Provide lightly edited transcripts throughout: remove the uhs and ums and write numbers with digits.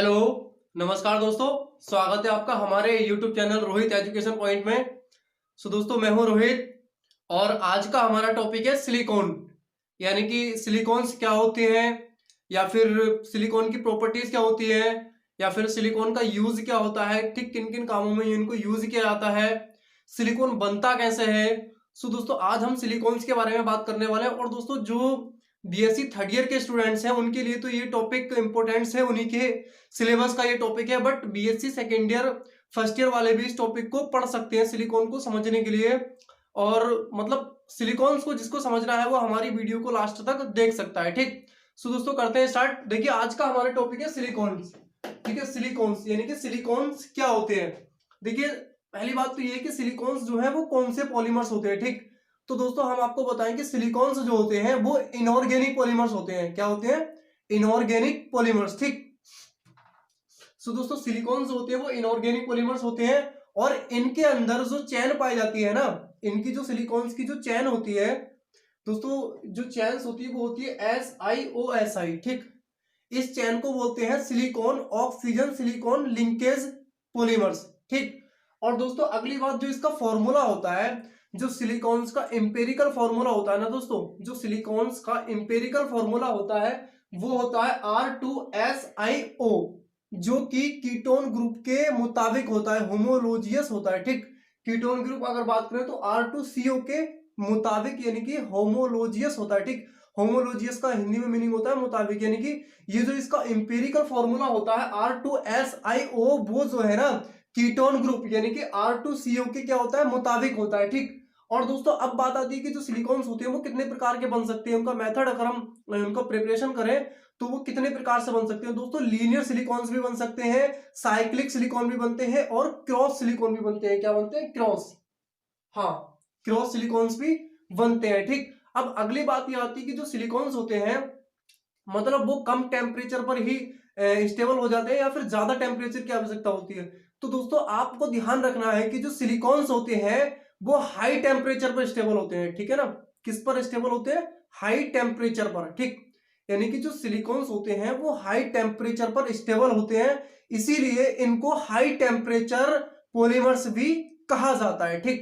Hello, नमस्कार दोस्तों। स्वागत है आपका हमारे YouTube channel Rohit education point में। दोस्तों मैं हूं रोहित और आज का हमारा टॉपिक है सिलिकॉन। यानी कि सिलिकॉन्स क्या होते हैं या फिर सिलिकॉन की प्रॉपर्टीज क्या होती है या फिर सिलिकॉन का यूज क्या होता है, ठीक किन किन कामों में इनको यूज किया जाता है, सिलिकॉन बनता कैसे है। दोस्तों आज हम सिलिकॉन्स के बारे में बात करने वाले हैं। और दोस्तों जो बीएससी थर्ड ईयर के स्टूडेंट्स हैं उनके लिए तो ये टॉपिक इंपॉर्टेंट है, उन्हीं के सिलेबस का ये टॉपिक है। But BSc second year first year वाले भी इस टॉपिक को पढ़ सकते हैं सिलिकॉन को समझने के लिए। और मतलब सिलिकॉन्स को जिसको समझना है वो हमारी वीडियो को लास्ट तक देख सकता है। ठीक, दोस्तों करते हैं स्टार्ट। देखिए आज का हमारा टॉपिक है सिलिकॉन्स। ठीक है, सिलिकॉन्स यानी कि सिलिकॉन्स क्या होते हैं। देखिए पहली बात तो ये है कि सिलिकॉन्स जो है वो कौन से पॉलीमर्स होते हैं। ठीक, तो दोस्तों हम आपको बताएं कि सिलिकॉन्स जो होते हैं वो इनऑर्गेनिक पॉलीमर्स होते हैं। क्या होते हैं? Inorganic polymers. ठीक, दोस्तों सिलिकॉन्स होते हैं वो इनऑर्गेनिक पॉलीमर्स होते हैं और इनके अंदर जो चैन पाई जाती है ना, इनकी जो सिलिकॉन्स की जो चैन होती है दोस्तों, जो चैन्स होती है वो होती है SiO(Si). ठीक, इस चैन को बोलते हैं silicon oxygen silicon linkage polymers. ठीक, और दोस्तों अगली बात जो इसका फॉर्मूला होता है, जो सिलिकॉन्स का एम्पेरिकल फॉर्मूला होता है ना दोस्तों, जो सिलिकॉन्स का एम्पेरिकल फॉर्मूला होता है वो होता है R2SiO, जो कि कीटोन ग्रुप के मुताबिक होता है, होमोलोजियस होता है। ठीक, कीटोन ग्रुप अगर बात करें तो R2CO के मुताबिक यानी कि होमोलोजियस होता है। ठीक, होमोलोजियस का हिंदी में मीनिंग होता है मुताबिक, यानी कि ये जो इसका एम्पिरिकल फॉर्मूला होता है R2SiO, वो जो है ना कीटोन ग्रुप यानी कि R2CO के क्या होता है, मुताबिक होता है। ठीक, और दोस्तों अब बात आती है कि जो सिलिकॉन्स होते हैं वो कितने प्रकार के बन सकते हैं, उनका मेथड अगर हम उनका प्रिपरेशन करें तो वो कितने प्रकार से बन सकते हैं। दोस्तों लीनियर सिलिकॉन्स भी बन सकते हैं, साइक्लिक सिलिकॉन भी बनते हैं और क्रॉस सिलिकॉन भी बनते हैं। क्या बनते हैं? क्रॉस, हाँ क्रॉस सिलिकॉन्स भी बनते हैं। ठीक, अब अगली बात ये आती है कि जो सिलिकॉन्स होते हैं मतलब वो कम टेम्परेचर पर ही स्टेबल हो जाते हैं या फिर ज्यादा टेम्परेचर की आवश्यकता होती है। तो दोस्तों आपको ध्यान रखना है कि जो सिलिकॉन्स होते हैं वो हाई टेम्परेचर पर स्टेबल होते हैं। ठीक है ना, किस पर स्टेबल होते हैं? हाई टेम्परेचर पर। ठीक, यानी कि जो सिलिकॉन्स होते हैं वो हाई टेम्परेचर पर स्टेबल होते हैं, इसीलिए इनको हाई टेम्परेचर पॉलीमर्स भी कहा जाता है। ठीक,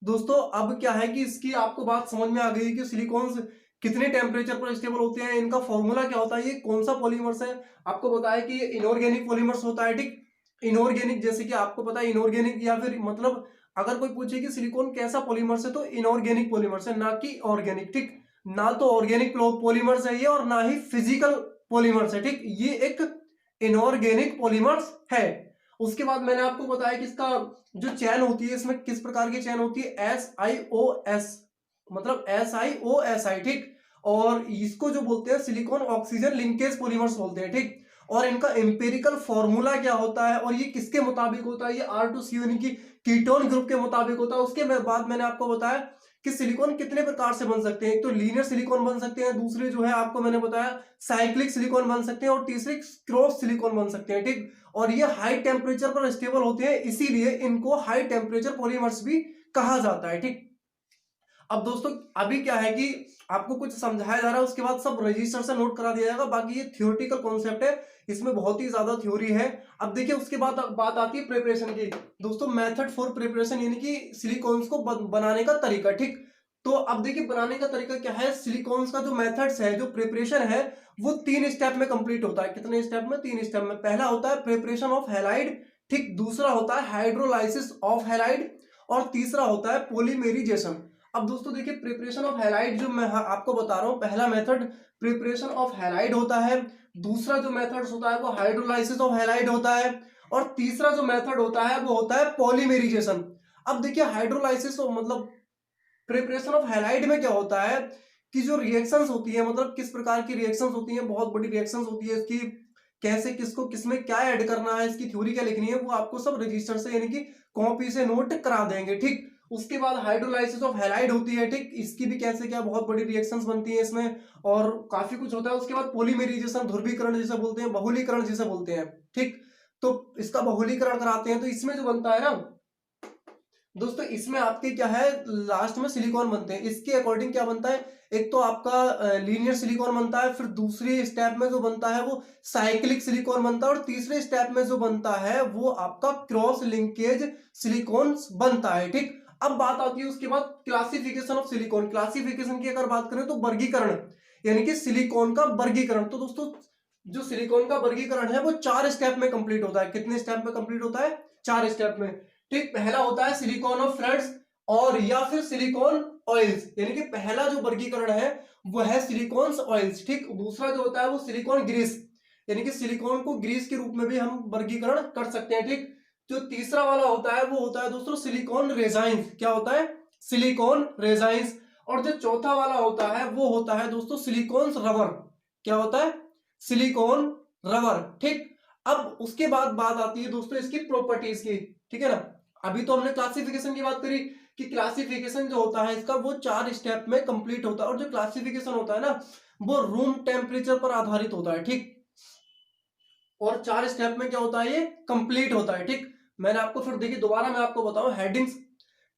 दोस्तों अब क्या है कि इसकी आपको बात समझ में आ गई कि सिलिकॉन्स कितने टेम्परेचर पर स्टेबल होते हैं, इनका फॉर्मूला क्या होता है, ये कौन सा पॉलीमर्स है। आपको बताया कि इनऑर्गेनिक पॉलीमर्स होता है। ठीक, इनऑर्गेनिक जैसे कि आपको पता है इनऑर्गेनिक या फिर मतलब अगर कोई पूछे कि सिलिकॉन कैसा पॉलीमर्स है तो इनऑर्गेनिक पॉलीमर्स है, ना कि ऑर्गेनिक। ठीक, ना तो ऑर्गेनिक पॉलीमर्स है ये और ना ही फिजिकल पॉलीमर्स है। ठीक, ये एक इनऑर्गेनिक पॉलीमर्स है। उसके बाद मैंने आपको बताया कि इसका जो चैन होती है इसमें किस प्रकार की चैन होती है, SiOS, मतलब SiOSi। ठीक, और इसको जो बोलते हैं सिलिकॉन ऑक्सीजन लिंकेज पॉलीमर्स बोलते हैं। ठीक, और इनका एम्पिरिकल फॉर्मूला क्या होता है और ये किसके मुताबिक होता है, ये R2CO यानी कि कीटोन ग्रुप के मुताबिक होता है। उसके बाद मैंने आपको बताया कि सिलिकॉन कितने प्रकार से बन सकते हैं। एक तो लीनियर सिलिकॉन बन सकते हैं, दूसरे जो है आपको मैंने बताया साइक्लिक सिलिकॉन बन सकते हैं और तीसरे क्रॉस सिलिकॉन बन सकते हैं। ठीक, और ये हाई टेम्परेचर पर स्टेबल होते हैं, इसीलिए इनको हाई टेम्परेचर पॉलीमर्स भी कहा जाता है। ठीक, अब दोस्तों अभी क्या है कि आपको कुछ समझाया जा रहा है, उसके बाद सब रजिस्टर से नोट करा दिया जाएगा। बाकी ये थियोरेटिकल कॉन्सेप्ट है, इसमें बहुत ही ज्यादा थ्योरी है। अब देखिए उसके बाद बात आती है प्रिपरेशन की। दोस्तों मेथड फॉर प्रिपरेशन यानी कि सिलिकॉन्स को बनाने का तरीका। ठीक, तो अब देखिए बनाने का तरीका क्या है, सिलिकॉन्स का जो मेथड्स है, जो प्रिपरेशन है वो 3 स्टेप में कंप्लीट होता है। कितने स्टेप में? 3 स्टेप में। पहला होता है प्रिपरेशन ऑफ हैलाइड। ठीक, दूसरा होता है हाइड्रोलाइसिस ऑफ हैलाइड और तीसरा होता है पॉलीमेरिजेशन। अब दोस्तों देखिए प्रिपरेशन ऑफ हैलाइड जो मैं आपको बता रहा हूं, पहला मेथड प्रिपरेशन ऑफ हैलाइड होता है, दूसरा जो मेथड होता है वो हाइड्रोलाइसिस ऑफ हैलाइड होता है और तीसरा जो मेथड होता है वो होता है पॉलीमेरिजेशन। अब देखिए हाइड्रोलाइसिस मतलब प्रिपरेशन ऑफ हैलाइड में क्या होता है कि जो रिएक्शंस होती है, मतलब किस प्रकार की रिएक्शंस होती है, बहुत बड़ी रिएक्शंस होती है, इसकी कैसे किसको किसमें क्या ऐड करना है, इसकी थ्योरी क्या लिखनी है, वो आपको सब रजिस्टर से यानी कि कॉपी से नोट करा देंगे। ठीक, उसके बाद हाइड्रोलाइसिस ऑफ हैलाइड होती है। ठीक, इसकी भी कैसे क्या बहुत बड़ी रिएक्शंस बनती है इसमें और काफी कुछ होता है। उसके बाद पॉलीमेरिजेशन, ध्रुवीकरण जिसे बोलते हैं, बहुलीकरण जिसे बोलते हैं। ठीक, तो इसका बहुलीकरण कराते हैं तो इसमें जो बनता है ना दोस्तों इसमें आपके क्या है, लास्ट में सिलिकॉन बनते हैं। इसके अकॉर्डिंग क्या बनता है, एक तो आपका लीनियर सिलिकॉन बनता है, फिर दूसरी स्टेप में जो बनता है वो साइक्लिक सिलिकॉन बनता है, और तीसरे स्टेप में जो बनता है वो आपका क्रॉस लिंकेज सिलिकॉन बनता है। ठीक, अब बात आती है उसके बाद क्लासिफिकेशन ऑफ सिलिकॉन। क्लासिफिकेशन की अगर बात करें तो वर्गीकरण, यानी कि सिलिकॉन का वर्गीकरण। तो दोस्तों जो सिलिकॉन का वर्गीकरण है वो 4 स्टेप में कंप्लीट होता है। कितने स्टेप में कंप्लीट होता है, 4 स्टेप में। ठीक, पहला होता है सिलिकॉन ऑफ थ्रेड्स और या फिर सिलिकॉन ऑयल्स, यानी कि पहला जो वर्गीकरण है वो है सिलिकॉन ऑयल्स। ठीक, दूसरा जो होता है वो सिलिकॉन ग्रीस, यानी कि सिलिकॉन को ग्रीस के रूप में भी हम वर्गीकरण कर सकते हैं। ठीक, जो तीसरा वाला होता है वो होता है दोस्तों सिलिकॉन रेजाइंस। क्या होता है, सिलिकॉन रेजाइंस। और जो चौथा वाला होता है वो होता है दोस्तों सिलिकॉन रबर। क्या होता है, सिलिकॉन रबर। ठीक, अब उसके बाद बात आती है दोस्तों इसकी प्रॉपर्टीज की। ठीक है ना, अभी तो हमने क्लासिफिकेशन की बात करी कि क्लासिफिकेशन जो होता है इसका वो 4 स्टेप में कंप्लीट होता है, और जो क्लासिफिकेशन होता है ना वो रूम टेम्परेचर पर आधारित होता है। ठीक, और 4 स्टेप में क्या होता है, ये कंप्लीट होता है। ठीक, मैंने आपको फिर देखिए दोबारा मैं आपको बताऊं हेडिंग्स।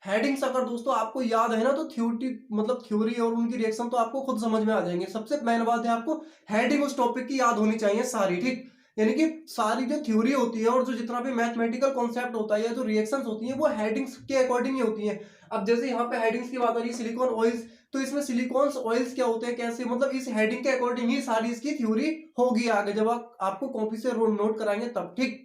हेडिंग्स अगर दोस्तों आपको याद है ना तो थ्योरी और उनकी रिएक्शन तो आपको खुद समझ में आ जाएंगे। सबसे मेन बात है आपको हेडिंग उस टॉपिक की याद होनी चाहिए सारी। ठीक, यानी कि सारी जो थ्योरी होती है और जो जितना भी मैथमेटिकल कॉन्सेप्ट होता है या जो रिएक्शंस होती है वो हेडिंग्स के अकॉर्डिंग ही होती है। अब जैसे यहाँ पे हेडिंग्स की बात आ रही है सिलिकॉन ऑयल्स, तो इसमें सिलिकॉन ऑयल्स क्या होते हैं, कैसे, मतलब इस हेडिंग के अकॉर्डिंग ही सारी इसकी थ्योरी होगी आगे जब आपको कॉपी से नोट कराएंगे तब। ठीक,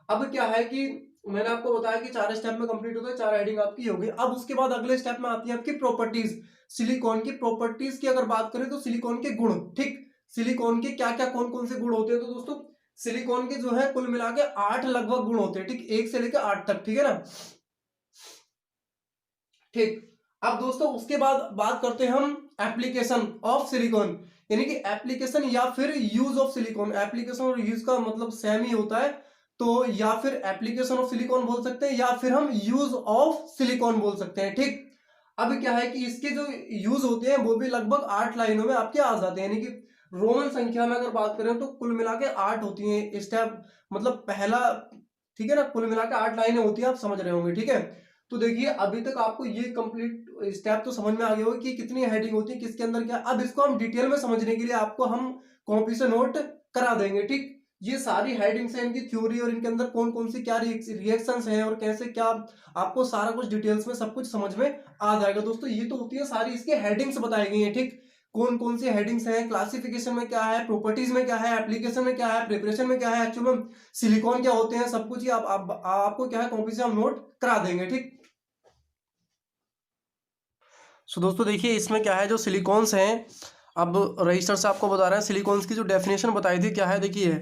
अब क्या है कि मैंने आपको बताया कि 4 स्टेप में कंप्लीट होता है, 4 हेडिंग आपकी होगी। अब उसके बाद अगले स्टेप में आती है आपकी प्रॉपर्टीज। सिलिकॉन की प्रॉपर्टीज की अगर बात करें तो सिलिकॉन के गुण। ठीक, सिलिकॉन के क्या क्या कौन कौन से गुण होते हैं, तो दोस्तों सिलिकॉन के जो है कुल मिला के 8 लगभग गुण होते हैं। ठीक, 1 से लेकर 8 तक। ठीक है ना, ठीक। अब दोस्तों उसके बाद बात करते हैं हम एप्लीकेशन ऑफ सिलिकॉन, यानी कि एप्लीकेशन या फिर यूज ऑफ सिलिकॉन। एप्लीकेशन और यूज का मतलब सेम ही होता है, तो या फिर एप्लीकेशन ऑफ सिलिकॉन बोल सकते हैं या फिर हम यूज ऑफ सिलिकॉन बोल सकते हैं। ठीक, अब क्या है कि इसके जो यूज होते हैं वो भी लगभग 8 लाइनों में आपके आ जाते हैं, यानी कि रोमन संख्या में अगर बात करें तो कुल मिला के 8 होती हैं स्टेप, मतलब पहला। ठीक है ना, कुल मिला के 8 लाइनें होती हैं, आप समझ रहे होंगे। ठीक है, तो देखिए अभी तक आपको ये कंप्लीट स्टेप तो समझ में आ गया होगा कि कितनी हेडिंग होती है, किसके अंदर क्या। अब इसको हम डिटेल में समझने के लिए आपको हम कॉपी से नोट करा देंगे। ठीक, ये सारी हेडिंग्स हैं, इनकी थ्योरी और इनके अंदर कौन कौन सी क्या रिएक्शंस हैं और कैसे क्या, आपको सारा कुछ डिटेल्स में सब कुछ समझ में आ जाएगा। दोस्तों ये तो होती है सारी इसकी हेडिंग्स बताई गई हैं। ठीक, कौन कौन सी हेडिंग्स हैं, क्लासिफिकेशन में क्या है, प्रॉपर्टीज में क्या है, एप्लीकेशन में क्या है, प्रिपरेशन में क्या है, एक्चुअल में सिलिकॉन क्या होते हैं, सब कुछ ही आपको क्या है कॉपी से हम नोट करा देंगे। ठीक, सो दोस्तों देखिए इसमें क्या है, जो सिलिकॉन्स हैं, अब रजिस्टर से आपको बता रहे हैं सिलिकॉन्स की जो डेफिनेशन बताई थी क्या है। देखिए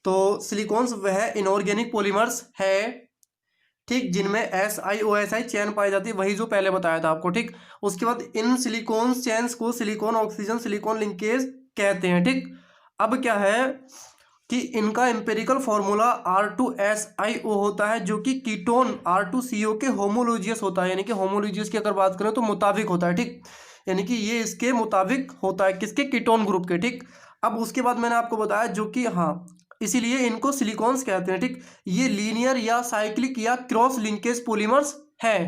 तो सिलिकॉन्स वह इनऑर्गेनिक पॉलीमर्स है, ठीक, जिनमें SiO2 चैन पाई जाती है, वही जो पहले बताया था आपको। ठीक, उसके बाद इन सिलिकॉन चैन्स को सिलिकॉन ऑक्सीजन सिलिकॉन लिंकेज कहते हैं। ठीक, अब क्या है कि इनका एम्पेरिकल फॉर्मूला R2SiO होता है, जो कि कीटोन R2CO के होमोलोजियस होता है, यानी कि होमोलोजियस की अगर बात करें तो मुताबिक होता है। ठीक, यानी कि ये इसके मुताबिक होता है, किसके, कीटोन ग्रुप के। ठीक, अब उसके बाद मैंने आपको बताया जो कि हाँ इसीलिए इनको सिलिकॉन्स कहते हैं। ठीक, ये लीनियर या साइक्लिक या क्रॉस लिंकेज पॉलीमर्स हैं।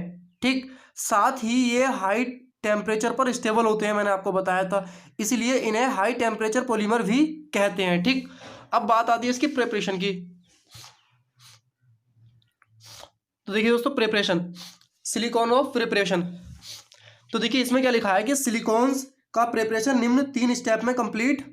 ठीक, साथ ही ये हाई टेम्परेचर पर स्टेबल होते हैं, मैंने आपको बताया था, इसलिए इन्हें हाई टेम्परेचर पॉलीमर भी कहते हैं। ठीक, अब बात आती है इसकी प्रिपरेशन की। तो देखिए दोस्तों प्रिपरेशन, सिलिकॉन ऑफ प्रिपरेशन। तो देखिए इसमें क्या लिखा है कि सिलिकॉन्स का प्रिपरेशन निम्न 3 स्टेप में कंप्लीट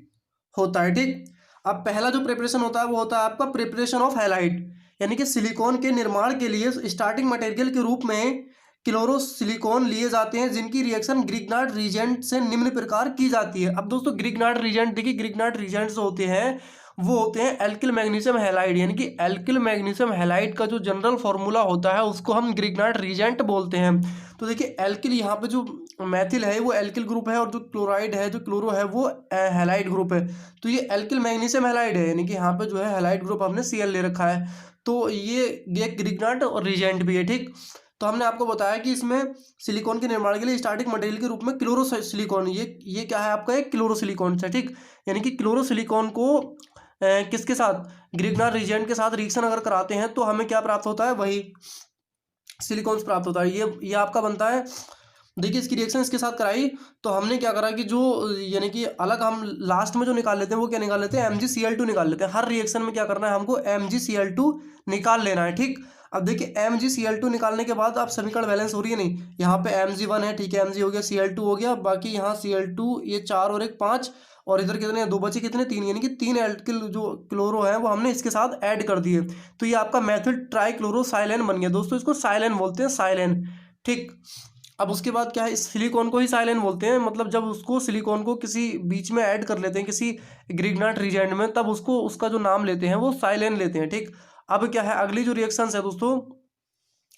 होता है। ठीक, अब पहला जो प्रिपरेशन होता है वो होता है आपका प्रिपरेशन ऑफ हैलाइड, यानी कि सिलिकॉन के निर्माण के लिए स्टार्टिंग मटेरियल के रूप में क्लोरोसिलिकॉन लिए जाते हैं, जिनकी रिएक्शन ग्रिग्नार्ड रिएजेंट से निम्न प्रकार की जाती है। अब दोस्तों ग्रिग्नार्ड रिएजेंट, देखिए ग्रिग्नार्ड रिएजेंट जो होते हैं वो होते हैं एल्किल मैग्नीशियम हैलाइड, यानी कि एल्किल मैग्नीशियम हैलाइड का जो जनरल फॉर्मूला होता है उसको हम ग्रिग्नार्ड रिएजेंट बोलते हैं। तो देखिए एल्किल, यहाँ पे जो मैथिल है वो एल्किल ग्रुप है, और जो क्लोराइड है, जो क्लोरो है, वो हैलाइड ग्रुप है। तो ये एल्किल मैग्नीशियम हैलाइड है, यानी कि यहाँ पे जो है हैलाइड ग्रुप हमने Cl ले रखा है, तो ये ग्रिग्नार्ड और रिएजेंट भी है। ठीक, तो हमने आपको बताया कि इसमें सिलिकॉन के निर्माण के लिए स्टार्टिंग मटेरियल के रूप में क्लोरोसिलिकॉन, ये क्या है आपका एक क्लोरोसिलिकॉन है। ठीक, यानी कि क्लोरोसिलिकॉन को किसके साथ, ग्रिग्नार्ड रिएजेंट के साथ रिएक्शन अगर कराते हैं तो हमें क्या प्राप्त होता है, वही सिलिकॉन्स प्राप्त होता है। ये आपका बनता है। देखिए इसकी रिएक्शन इसके साथ कराई तो हमने क्या करा कि जो यानी कि अलग हम लास्ट में जो निकाल लेते हैं वो क्या निकाल लेते हैं, MgCl2 निकाल लेते हैं। हर रिएक्शन में क्या करना है हमको, MgCl2 निकाल लेना है। ठीक, अब देखिए MgCl2 निकालने के बाद आप समीकरण बैलेंस हो रही है नहीं, यहाँ पे Mg1 है, ठीक है, Mg हो गया, Cl2 हो गया, बाकी यहाँ Cl2 ये 4 और 1 5, और इधर कितने, 2 बचे, कितने, 3, यानी कि 3 एल्किल जो क्लोरो है वो हमने इसके साथ ऐड कर दिए। तो ये आपका मेथिल ट्राइक्लोरोसाइलेन बन गया दोस्तों, इसको साइलेन बोलते हैं, साइलेन। ठीक, अब उसके बाद क्या है, इस सिलिकॉन को ही साइलेन बोलते हैं, मतलब जब उसको सिलिकॉन को किसी बीच में ऐड कर लेते हैं किसी ग्रिग्नाट रिएजेंट में, तब उसको उसका जो नाम लेते हैं वो साइलेन लेते हैं। ठीक, अब क्या है, अगली जो रिएक्शन है दोस्तों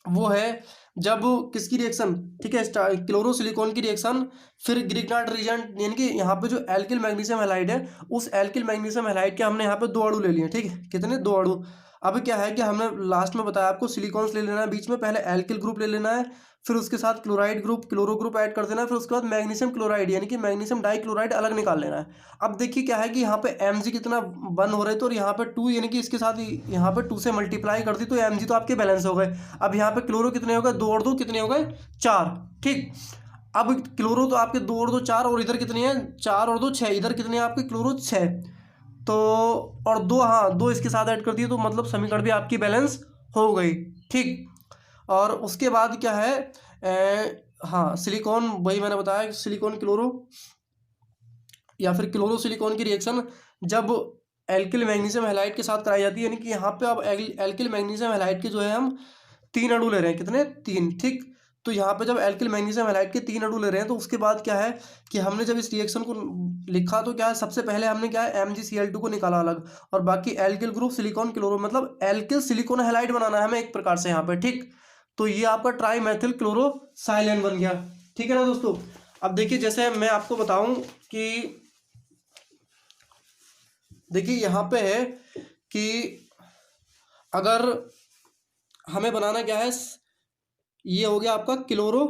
वो है जब किसकी रिएक्शन, ठीक है, क्लोरोसिलिकॉन की रिएक्शन, फिर ग्रिग्नाट रिएजेंट, यानी कि यहाँ पे जो एल्किल मैग्नीशियम हैलाइड है, उस एल्किल मैग्नीशियम हैलाइड के हमने यहाँ पे 2 अणु ले लिए। ठीक है, कितने, 2 अणु। अब क्या है कि हमने लास्ट में बताया आपको सिलिकॉन्स ले लेना है बीच में, पहले एल्किल ग्रुप ले लेना है, फिर उसके साथ chloride group, chloro group add कर देना है, फिर उसके बाद मैग्नीशियम क्लोराइड यानी कि मैग्नीशियम डाइक्लोराइड अलग निकाल लेना है। अब देखिए क्या है कि यहाँ पे Mg कितना बंद हो रहे थे, और यहाँ पे 2 यानी कि इसके साथ यहाँ पे 2 से मल्टीप्लाई कर दी तो Mg तो आपके बैलेंस हो गए। अब यहाँ पे क्लोरो कितने हो गए, 2 और 2 कितने हो गए, 4। ठीक, अब क्लोरो तो आपके 2 और 2 4, और इधर कितने हैं, 4 और 2 6, इधर कितने हैं आपके क्लोरो 6, तो और 2, हाँ 2 इसके साथ ऐड कर दिए, तो मतलब समीकरण भी आपकी बैलेंस हो गई। ठीक, और उसके बाद क्या है, हाँ सिलिकॉन, वही मैंने बताया सिलिकॉन क्लोरो या फिर क्लोरो सिलिकॉन की रिएक्शन जब एल्किल मैग्नीशियम हैलाइड के साथ कराई जाती है, यानी कि यहाँ पे अब एल्किल मैग्नीशियम हैलाइड के जो है हम 3 अणु ले रहे हैं, कितने, 3। ठीक, तो यहाँ पे जब एल्किल मैग्नीशियम हैलाइड के 3 अणु ले रहे हैं, तो उसके बाद क्या है कि हमने जब इस रिएक्शन को लिखा तो क्या है, सबसे पहले हमने क्या है MgCl2 को निकाला अलग, और बाकी एल्किल ग्रुप सिलिकॉन क्लोरो, मतलब एल्किल सिलिकॉन हैलाइड बनाना है हमें एक प्रकार से यहाँ पे। ठीक, तो ये आपका ट्राई मैथिल क्लोरोसाइलेन बन गया। ठीक है ना दोस्तों। अब देखिए जैसे मैं आपको बताऊं कि देखिए यहाँ पे है कि अगर हमें बनाना क्या है, ये हो गया आपका क्लोरो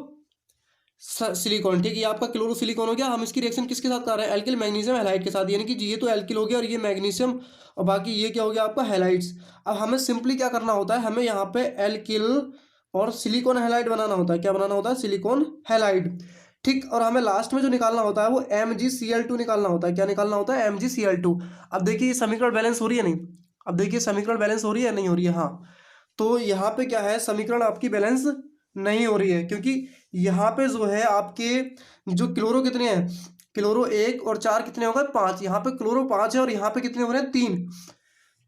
सिलिकॉन। ठीक है, ये आपका क्लोरो सिलिकॉन हो गया। हम इसकी रिएक्शन किसके साथ कर रहे हैं, एल्किल मैग्नीशियम हैलाइड के साथ, यानी कि ये तो एल्किल हो गया और ये मैग्नीशियम, और बाकी ये क्या हो गया आपका हैलाइड्स। अब हमें सिंपली क्या करना होता है, हमें यहाँ पे एल्किल और सिलिकॉन हैलाइड बनाना होता है। क्या बनाना होता है, सिलिकॉन हैलाइड। ठीक, और हमें लास्ट में जो निकालना होता है वो MgCl2 निकालना होता है। क्या निकालना होता है, MgCl2। अब देखिए ये समीकरण बैलेंस हो रही है नहीं, अब देखिए समीकरण बैलेंस हो रही है नहीं हो रही है, हाँ, तो यहाँ पे क्या है, समीकरण आपकी बैलेंस नहीं हो रही है, क्योंकि यहाँ पे जो है आपके जो क्लोरो कितने हैं, क्लोरो 1 और 4 कितने हो गए, 5, यहाँ पे क्लोरो 5 है, और यहाँ पे कितने हो रहे हैं, 3।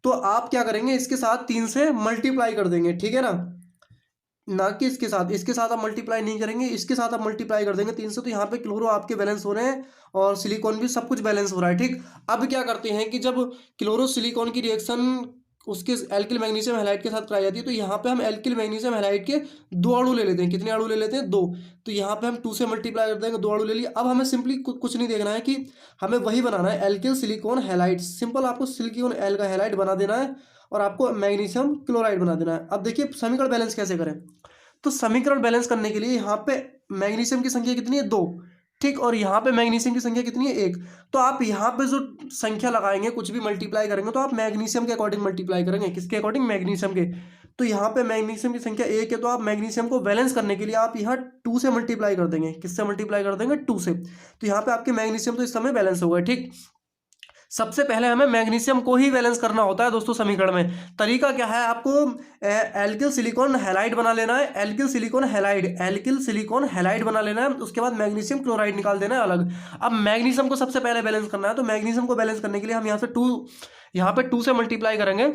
तो आप क्या करेंगे, इसके साथ 3 से मल्टीप्लाई कर देंगे। ठीक है ना कि इसके साथ आप मल्टीप्लाई नहीं करेंगे, इसके साथ आप मल्टीप्लाई कर देंगे 3 से, तो यहाँ पे क्लोरो आपके बैलेंस हो रहे हैं और सिलिकॉन भी सब कुछ बैलेंस हो रहा है। ठीक, अब क्या करते हैं कि जब क्लोरो सिलिकॉन की रिएक्शन उसके एल्किल मैग्नीशियम हैलाइड के साथ कराई जाती है, तो यहाँ पे हम एल्किल मैग्नीशियम हैलाइड के 2 अणु ले लेते हैं। कितने अणु ले लेते हैं, 2। तो यहाँ पे हम 2 से मल्टीप्लाई कर देंगे, 2 अणु ले लिए। अब हमें सिंपली कुछ नहीं देखना है कि हमें वही बनाना है, एल्किल सिलिकॉन हैलाइड। सिंपल आपको सिलिकॉन एल का हैलाइड बना देना है और आपको मैग्नीशियम क्लोराइड बना देना है। अब देखिए समीकरण बैलेंस कैसे करें, तो समीकरण बैलेंस करने के लिए यहाँ पे मैग्नीशियम की संख्या कितनी है, 2। ठीक, और यहाँ पे मैग्नीशियम की संख्या कितनी है, 1। तो आप यहाँ पे जो संख्या लगाएंगे, कुछ भी मल्टीप्लाई करेंगे, तो आप मैग्नीशियम के अकॉर्डिंग मल्टीप्लाई करेंगे, किसके अकॉर्डिंग, मैग्नीशियम के। तो यहाँ पे मैग्नीशियम की संख्या 1 है, तो आप मैग्नीशियम को बैलेंस करने के लिए आप यहाँ 2 से मल्टीप्लाई कर देंगे। किससे मल्टीप्लाई कर देंगे, 2 से। तो यहाँ पे आपके मैग्नीशियम तो इस समय बैलेंस हो गए। ठीक, सबसे पहले हमें मैग्नीशियम को ही बैलेंस करना होता है दोस्तों समीकरण में। तरीका क्या है, आपको एल्किल सिलिकॉन हैलाइड बना लेना है, एल्किल सिलिकॉन हैलाइड बना लेना है। उसके बाद मैग्नीशियम क्लोराइड निकाल देना है अलग। अब मैग्नीशियम को सबसे पहले बैलेंस करना है, तो मैग्नीशियम को बैलेंस करने के लिए हम यहाँ पे 2 से मल्टीप्लाई करेंगे,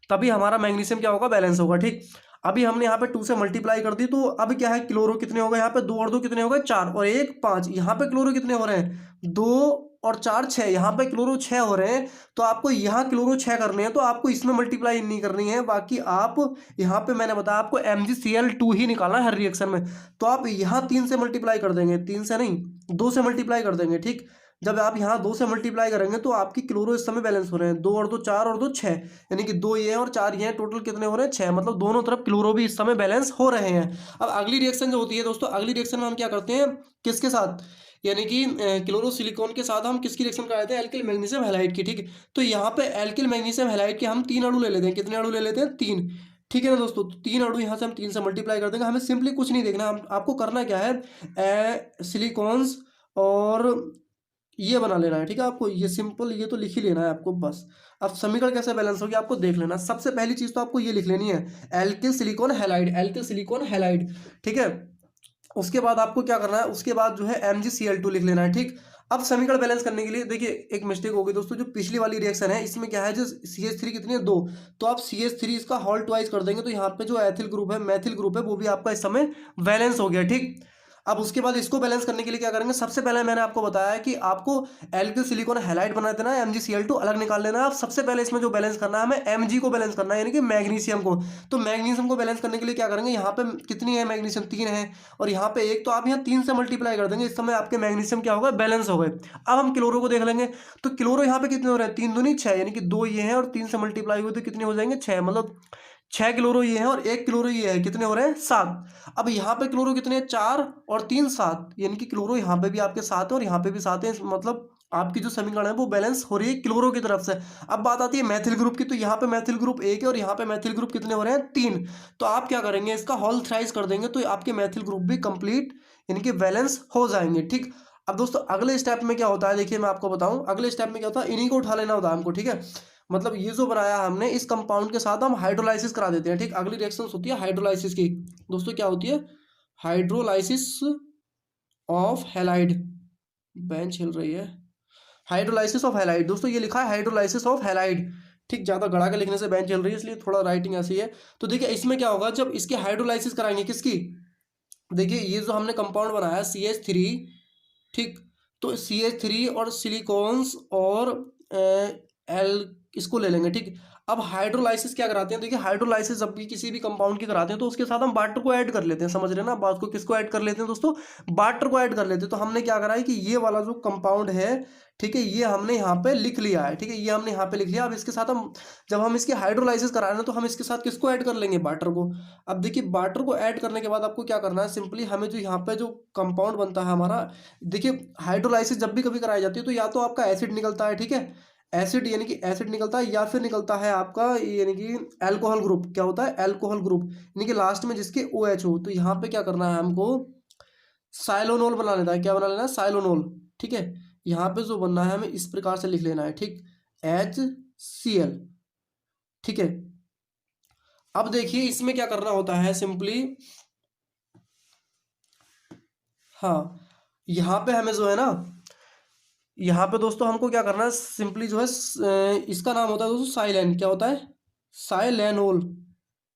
तभी हमारा मैग्नीशियम क्या होगा, बैलेंस होगा। ठीक, अभी हमने यहाँ पे 2 से मल्टीप्लाई कर दी, तो अब क्या है, क्लोरो कितने हो गए, यहाँ पे 2 और 2 कितने हो गए, 4, और 1 5। यहाँ पे क्लोरो कितने हो रहे हैं, 2 और 4 6, यहाँ पे क्लोरो 6 हो रहे हैं। तो आपको यहाँ क्लोरो 6 करने हैं, तो आपको इसमें मल्टीप्लाई नहीं करनी है। बाकी आप यहाँ पे मैंने बताया आपको MgCl2 ही निकालना है हर रिएक्शन में। तो आप यहाँ 3 से मल्टीप्लाई कर देंगे, 3 से नहीं 2 से मल्टीप्लाई कर देंगे। ठीक, जब आप यहाँ 2 से मल्टीप्लाई करेंगे तो आपकी क्लोरो इस समय बैलेंस हो रहे हैं, 2 और 2 4 और 2 6, यानी कि 2 ये हैं और 4 ये हैं, टोटल कितने हो रहे हैं, 6। मतलब दोनों तरफ क्लोरो भी इस समय बैलेंस हो रहे हैं। अब अगली रिएक्शन जो होती है दोस्तों, अगली रिएक्शन में हम क्या करते हैं, किसके साथ, यानी कि क्लोरो सिलिकॉन के साथ हम किसकी रिएक्शन कराते हैं, एल्किल मैग्नीशियम हैलाइड की। ठीक, तो यहाँ पे एल्किल मैग्नीशियम हैलाइड के हम 3 अणु ले लेते हैं। कितने अणु ले लेते हैं, 3। ठीक है ना दोस्तों। तो 3 अणु यहाँ से हम 3 से मल्टीप्लाई कर देंगे। हमें सिंपली कुछ नहीं देखना, हम आपको करना क्या है, सिलिकॉन्स और ये बना लेना है। ठीक है, आपको ये सिंपल ये तो लिख ही लेना है आपको बस। अब समीकरण कैसे बैलेंस होगी आपको देख लेना। सबसे पहली चीज तो आपको ये लिख लेनी है, alkyl silicon halide, alkyl silicon halide. ठीक है, उसके बाद आपको क्या करना है, उसके बाद जो है MgCl2 लिख लेना है। ठीक, अब समीकरण बैलेंस करने के लिए देखिए एक मिस्टेक हो गई दोस्तों, जो पिछली वाली रिएक्शन है इसमें क्या है, जो CH3 कितनी है 2, तो आप CH3 इसका होल ट्वाइस कर देंगे तो यहाँ पे जो एथिल ग्रुप है, मैथिल ग्रुप है, वो भी आपका इस समय बैलेंस हो गया। ठीक, अब उसके बाद इसको बैलेंस करने के लिए क्या करेंगे, सबसे पहले मैंने आपको बताया है कि आपको एल्किल सिलिकॉन हैलाइड बना देना है, MgCl2 अलग निकाल लेना है। अब सबसे पहले इसमें जो बैलेंस करना है हमें Mg को बैलेंस करना है, यानी कि मैग्नीशियम को। तो मैग्नीशियम को बैलेंस करने के लिए क्या करेंगे, यहाँ पे कितनी है मैग्नीशियम, 3 है, और यहाँ पे 1, तो आप यहाँ 3 से मल्टीप्लाई कर देंगे, इस समय आपके मैग्नीशियम क्या होगा, बैलेंस हो गए। अब हम क्लोरो को देख लेंगे, तो क्लोरो यहाँ पे कितने हो रहे हैं, 3 दूनी 6, यानी कि 2 ये हैं और 3 से मल्टीप्लाई हुए तो कितने हो जाएंगे, 6, मतलब 6 क्लोरो ये है और 1 क्लोरो ये है, कितने हो रहे हैं, 7। अब यहाँ पे क्लोरो कितने हैं, 4 और 3 7, यानी कि क्लोरो यहाँ पे भी आपके 7 है और यहाँ पे भी 7 है, मतलब आपकी जो समीकरण है वो बैलेंस हो रही है क्लोरो की तरफ से। अब बात आती है मैथिल ग्रुप की, तो यहाँ पे मैथिल ग्रुप 1 है और यहाँ पे मैथिल ग्रुप कितने हो रहे हैं, 3। तो आप क्या करेंगे, इसका होल थ्राइस कर देंगे तो आपके मैथिल ग्रुप भी कंप्लीट यानी कि बैलेंस हो जाएंगे। ठीक, अब दोस्तों अगले स्टेप में क्या होता है, देखिए मैं आपको बताऊं, अगले स्टेप में क्या होता है, इन्हीं को उठा लेना होता है हमको। ठीक है, मतलब ये जो बनाया हमने, इस कंपाउंड के साथ हम हाइड्रोलाइसिस करा देते हैं। ठीक, अगली रिएक्शन होती है हाइड्रोलाइसिस की। दोस्तों क्या होती है, हाइड्रोलाइसिस ऑफ हैलाइड, बेंच हिल रही है, हाइड्रोलाइसिस ऑफ हैलाइड। दोस्तों ये लिखा है हाइड्रोलाइसिस ऑफ हैलाइड। ठीक, ज्यादा गड़ा के लिखने से बेंच चल रही है, इसलिए थोड़ा राइटिंग ऐसी है। तो देखिए इसमें क्या होगा, जब इसकी हाइड्रोलाइसिस कराएंगे, किसकी, देखिए ये जो हमने कंपाउंड बनाया CH3, ठीक, तो CH3 और सिलिकॉन्स और एल इसको ले लेंगे। ठीक, अब हाइड्रोलाइसिस क्या कराते हैं, देखिए हाइड्रोलाइसिस जब भी किसी भी कंपाउंड की कराते हैं तो उसके साथ हम वाटर को ऐड कर लेते हैं, समझ रहे हैं ना बात को, किसको ऐड कर लेते हैं दोस्तों, वाटर को ऐड कर लेते हैं। तो हमने क्या करा है कि ये वाला जो कंपाउंड है, ठीक है, ये हमने यहाँ पे लिख लिया है। ठीक है, ये हमने यहाँ पे लिख लिया। अब इसके साथ हम, जब हम इसकी हाइड्रोलाइसिस करा रहे हैं तो हम इसके साथ किसको ऐड कर लेंगे, वाटर को। अब देखिए वाटर को ऐड करने के बाद आपको क्या करना है, सिंपली हमें जो यहाँ पे जो कंपाउंड बनता है हमारा, देखिए हाइड्रोलाइसिस जब भी कभी कराई जाती है तो या तो आपका एसिड निकलता है, ठीक है, एसिड यानी कि एसिड निकलता है, या फिर निकलता है आपका यानी कि अल्कोहल ग्रुप। क्या होता है, अल्कोहल ग्रुप, यानी कि लास्ट में जिसके OH हो। तो यहाँ पे क्या करना है हमको, साइलोनोल बना लेना है। क्या बना लेना है, साइलोनोल। ठीक है, यहाँ पे जो बनना है हमें इस प्रकार से लिख लेना है। ठीक, HCl। ठीक है, अब देखिए इसमें क्या करना होता है, सिंपली हाँ, यहाँ पे हमें जो है ना, यहाँ पे दोस्तों हमको क्या करना है, सिंपली जो है इसका नाम होता है दोस्तों साइलेन। क्या होता है, साइलेनोल,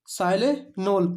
साइलेनोल।